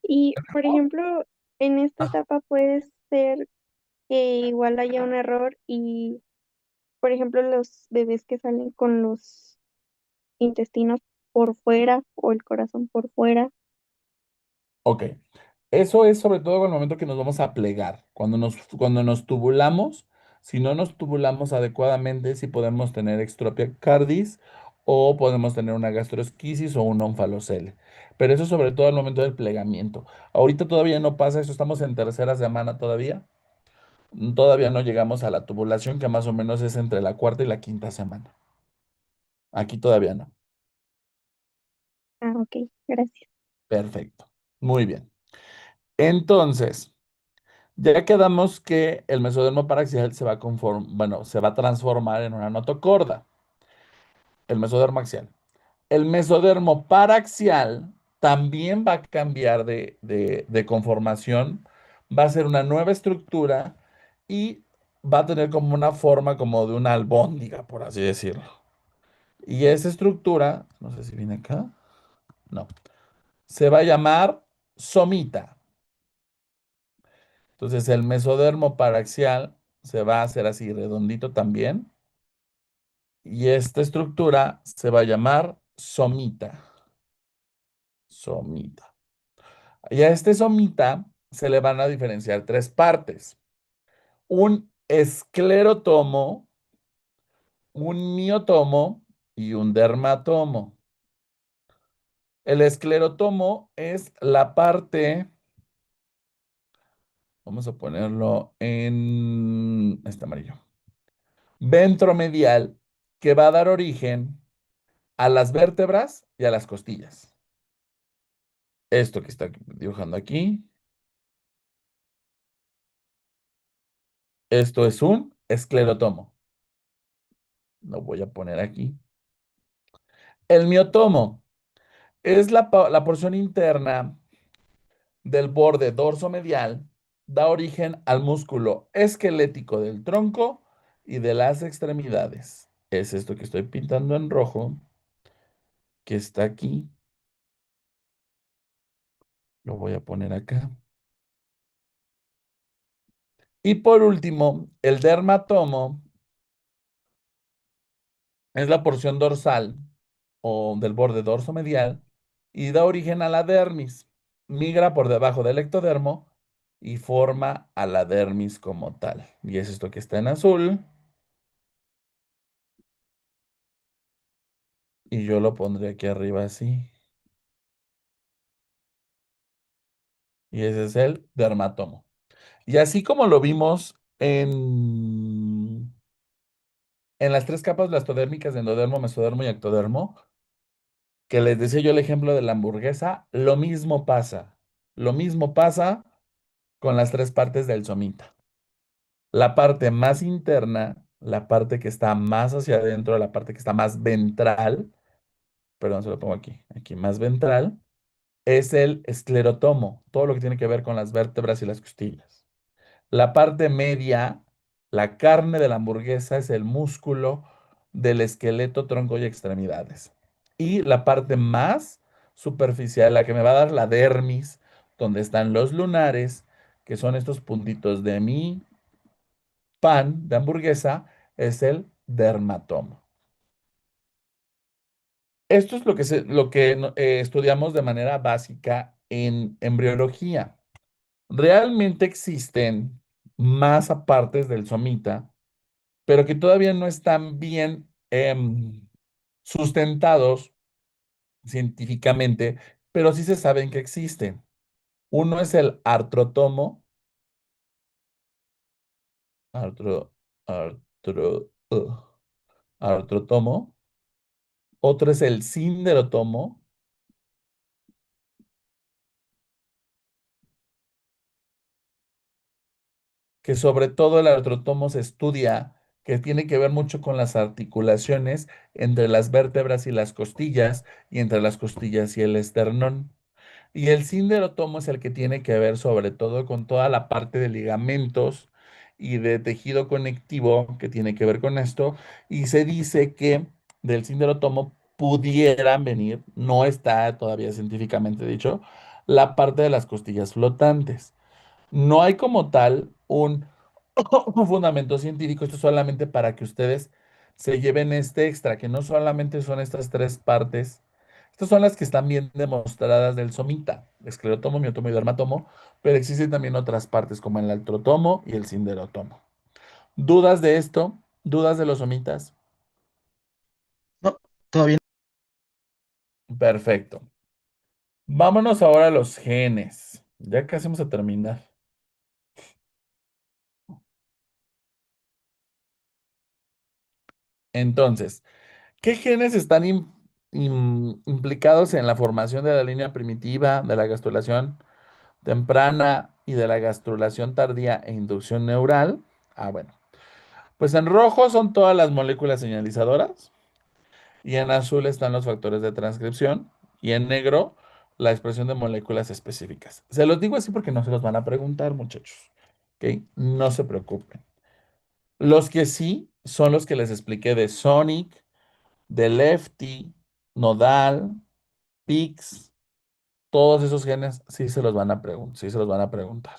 Y, por ejemplo, en esta Ah, etapa puede ser que igual haya un error y, por ejemplo, los bebés que salen con los intestinos por fuera o el corazón por fuera. ok. Eso es sobre todo en el momento que nos vamos a plegar. Cuando nos tubulamos, si no nos tubulamos adecuadamente, si podemos tener extropia cardis o podemos tener una gastroesquisis o un onfalocele. Pero eso sobre todo al momento del plegamiento. Ahorita todavía no pasa eso, estamos en tercera semana todavía. Todavía no llegamos a la tubulación, que más o menos es entre la cuarta y la quinta semana. Aquí todavía no. Ah, ok, gracias. Perfecto. Muy bien. Entonces, ya quedamos que el mesodermo paraxial se va a transformar en una notocorda, el mesodermo axial. El mesodermo paraxial también va a cambiar de conformación, va a ser una nueva estructura y va a tener como una forma como de una albóndiga, por así decirlo. Y esa estructura, no sé si viene acá, no, se va a llamar somita. Entonces el mesodermo paraxial se va a hacer así redondito también. Y esta estructura se va a llamar somita. Somita. Y a este somita se le van a diferenciar tres partes. Un esclerotomo, un miotomo y un dermatomo. El esclerotomo es la parte, vamos a ponerlo en este amarillo, ventromedial, que va a dar origen a las vértebras y a las costillas. Esto que está dibujando aquí, esto es un esclerotomo. Lo voy a poner aquí. El miotomo es la porción interna del borde dorsomedial da origen al músculo esquelético del tronco y de las extremidades. Es esto que estoy pintando en rojo, que está aquí. Lo voy a poner acá. Y por último, el dermatomo es la porción dorsal o del borde dorsomedial y da origen a la dermis. Migra por debajo del ectodermo y forma a la dermis como tal. Y es esto que está en azul. Y yo lo pondré aquí arriba así. Y ese es el dermatomo. Y así como lo vimos en las tres capas blastodérmicas de endodermo, mesodermo y ectodermo, que les decía yo el ejemplo de la hamburguesa, lo mismo pasa. Lo mismo pasa con las tres partes del somita. La parte más interna, la parte que está más hacia adentro, la parte que está más ventral, perdón, se lo pongo aquí, aquí más ventral, es el esclerotomo, todo lo que tiene que ver con las vértebras y las costillas. La parte media, la carne de la hamburguesa, es el músculo del esqueleto, tronco y extremidades. Y la parte más superficial, la que me va a dar la dermis, donde están los lunares, que son estos puntitos de mi pan de hamburguesa, es el dermatomo. Esto es lo que estudiamos de manera básica en embriología. Realmente existen más apartes del somita, pero que todavía no están bien sustentados científicamente, pero sí se saben que existen. Uno es el artrotomo, artro, artro, artrotomo. Otro es el sínderotomo, que sobre todo el artrotomo se estudia, que tiene que ver mucho con las articulaciones entre las vértebras y las costillas, y entre las costillas y el esternón. Y el sínderotomo es el que tiene que ver sobre todo con toda la parte de ligamentos y de tejido conectivo que tiene que ver con esto. Y se dice que del sínderotomo pudieran venir, no está todavía científicamente dicho, la parte de las costillas flotantes. No hay como tal un fundamento científico, esto es solamente para que ustedes se lleven este extra, que no solamente son estas tres partes, estas son las que están bien demostradas del somita, esclerotomo, miotomo y dermatomo, pero existen también otras partes como el artrotomo y el sinderotomo. ¿Dudas de esto? ¿Dudas de los somitas? No, todavía Perfecto. Vámonos ahora a los genes. Ya casi vamos a terminar. Entonces, ¿qué genes están implicados en la formación de la línea primitiva, de la gastrulación temprana y de la gastrulación tardía e inducción neural? Ah, bueno. Pues en rojo son todas las moléculas señalizadoras y en azul están los factores de transcripción y en negro la expresión de moléculas específicas. Se los digo así porque no se los van a preguntar, muchachos. ¿Ok? No se preocupen. Los que sí son los que les expliqué de Sonic, de Lefty, Nodal, Pix, todos esos genes sí se los van a preguntar, sí se los van a preguntar.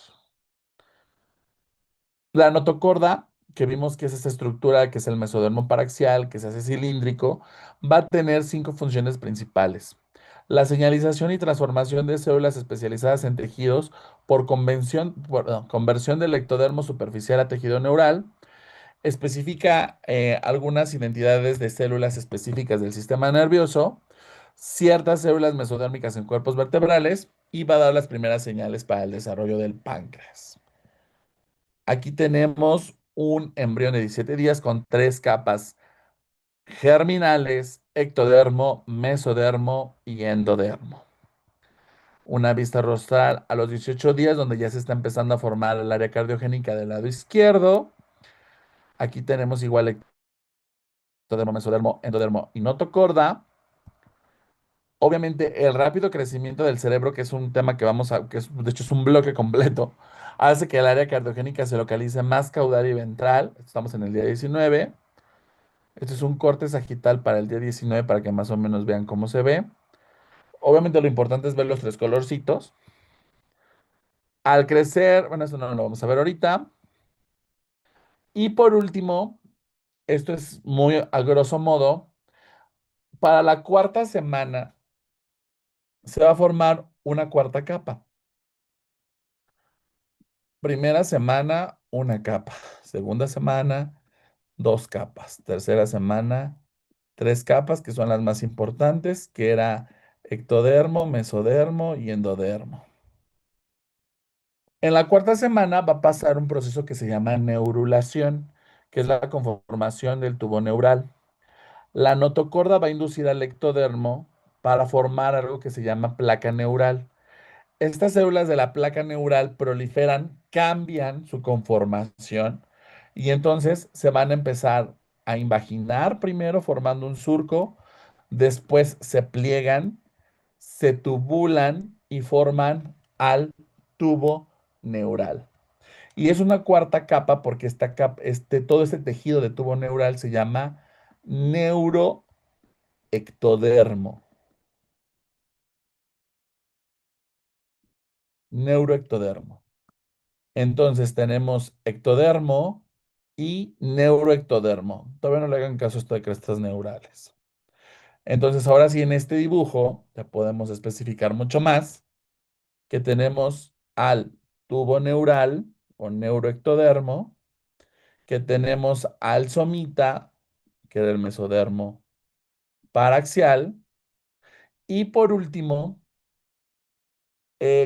La notocorda, que vimos que es esta estructura, que es el mesodermo paraxial, que se hace cilíndrico, va a tener cinco funciones principales. La señalización y transformación de células especializadas en tejidos por conversión del ectodermo superficial a tejido neural. Especifica algunas identidades de células específicas del sistema nervioso, ciertas células mesodérmicas en cuerpos vertebrales y va a dar las primeras señales para el desarrollo del páncreas. Aquí tenemos un embrión de 17 días con tres capas germinales, ectodermo, mesodermo y endodermo. Una vista rostral a los 18 días donde ya se está empezando a formar el área cardiogénica del lado izquierdo. Aquí tenemos igual ectodermo, mesodermo, endodermo y notocorda. Obviamente, el rápido crecimiento del cerebro, que es un tema que de hecho es un bloque completo, hace que el área cardiogénica se localice más caudal y ventral. Estamos en el día 19. Este es un corte sagital para el día 19 para que más o menos vean cómo se ve. Obviamente lo importante es ver los tres colorcitos. Al crecer, bueno, eso no lo vamos a ver ahorita. Y por último, esto es muy a grosso modo, para la cuarta semana se va a formar una cuarta capa. Primera semana, una capa. Segunda semana, dos capas. Tercera semana, tres capas, que son las más importantes, que era ectodermo, mesodermo y endodermo. En la cuarta semana va a pasar un proceso que se llama neurulación, que es la conformación del tubo neural. La notocorda va a inducir al ectodermo para formar algo que se llama placa neural. Estas células de la placa neural proliferan, cambian su conformación y entonces se van a empezar a invaginar primero formando un surco, después se pliegan, se tubulan y forman al tubo neural. Y es una cuarta capa porque todo este tejido de tubo neural se llama neuroectodermo. Neuroectodermo. Entonces tenemos ectodermo y neuroectodermo. Todavía no le hagan caso a esto de crestas neurales. Entonces ahora sí en este dibujo ya podemos especificar mucho más que tenemos al tubo neural o neuroectodermo, que tenemos al somita, que era el mesodermo paraxial, y por último,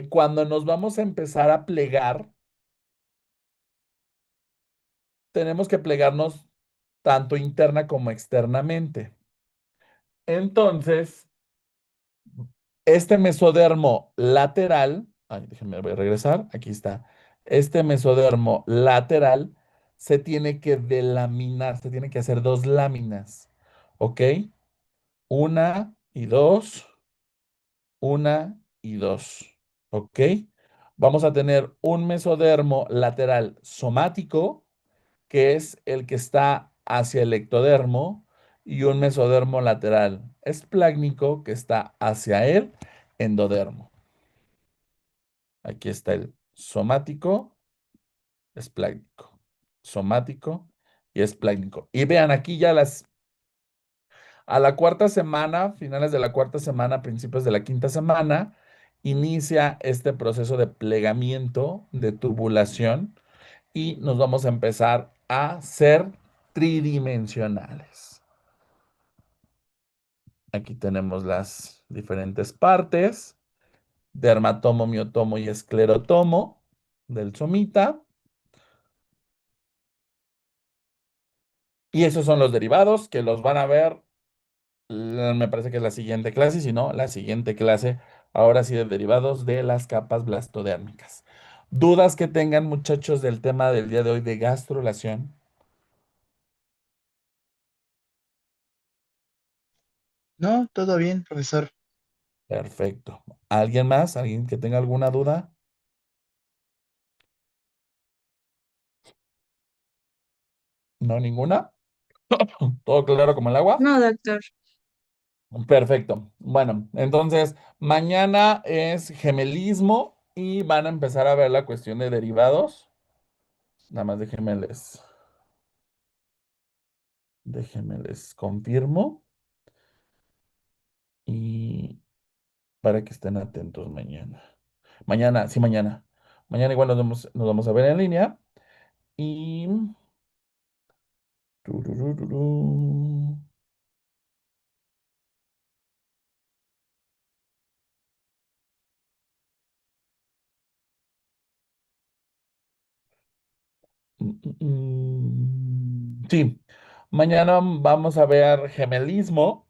cuando nos vamos a empezar a plegar, tenemos que plegarnos tanto interna como externamente. Entonces, este mesodermo lateral, ay, déjenme, voy a regresar, aquí está. Este mesodermo lateral se tiene que delaminar, se tiene que hacer dos láminas, ¿ok? Una y dos, una y dos, ¿ok? Vamos a tener un mesodermo lateral somático, que es el que está hacia el ectodermo, y un mesodermo lateral esplácnico que está hacia el endodermo. Aquí está el somático, esplácnico, somático y esplácnico. Y vean aquí ya a la cuarta semana, finales de la cuarta semana, principios de la quinta semana, inicia este proceso de plegamiento, de tubulación, y nos vamos a empezar a ser tridimensionales. Aquí tenemos las diferentes partes, dermatomo, miotomo y esclerotomo del somita. Y esos son los derivados que los van a ver, me parece que es la siguiente clase, y si no, la siguiente clase, ahora sí de derivados de las capas blastodérmicas. ¿Dudas que tengan, muchachos, del tema del día de hoy de gastrulación? No, todo bien, profesor. Perfecto. ¿Alguien más? ¿Alguien que tenga alguna duda? ¿No, ninguna? ¿Todo claro como el agua? No, doctor. Perfecto. Bueno, entonces mañana es gemelismo y van a empezar a ver la cuestión de derivados. Nada más déjenme les confirmo y para que estén atentos mañana. Mañana, sí, mañana. Mañana igual nos vamos a ver en línea y... tururururu. Sí, mañana vamos a ver gemelismo,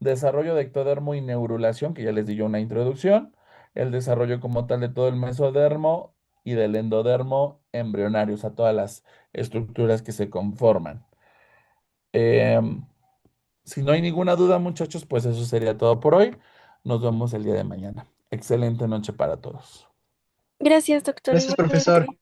desarrollo de ectodermo y neurulación, que ya les di yo una introducción, el desarrollo como tal de todo el mesodermo y del endodermo embrionario, o sea, todas las estructuras que se conforman. Em, si no hay ninguna duda, muchachos, pues eso sería todo por hoy. Nos vemos el día de mañana. Excelente noche para todos. Gracias, doctor. Gracias, profesor. Igualmente.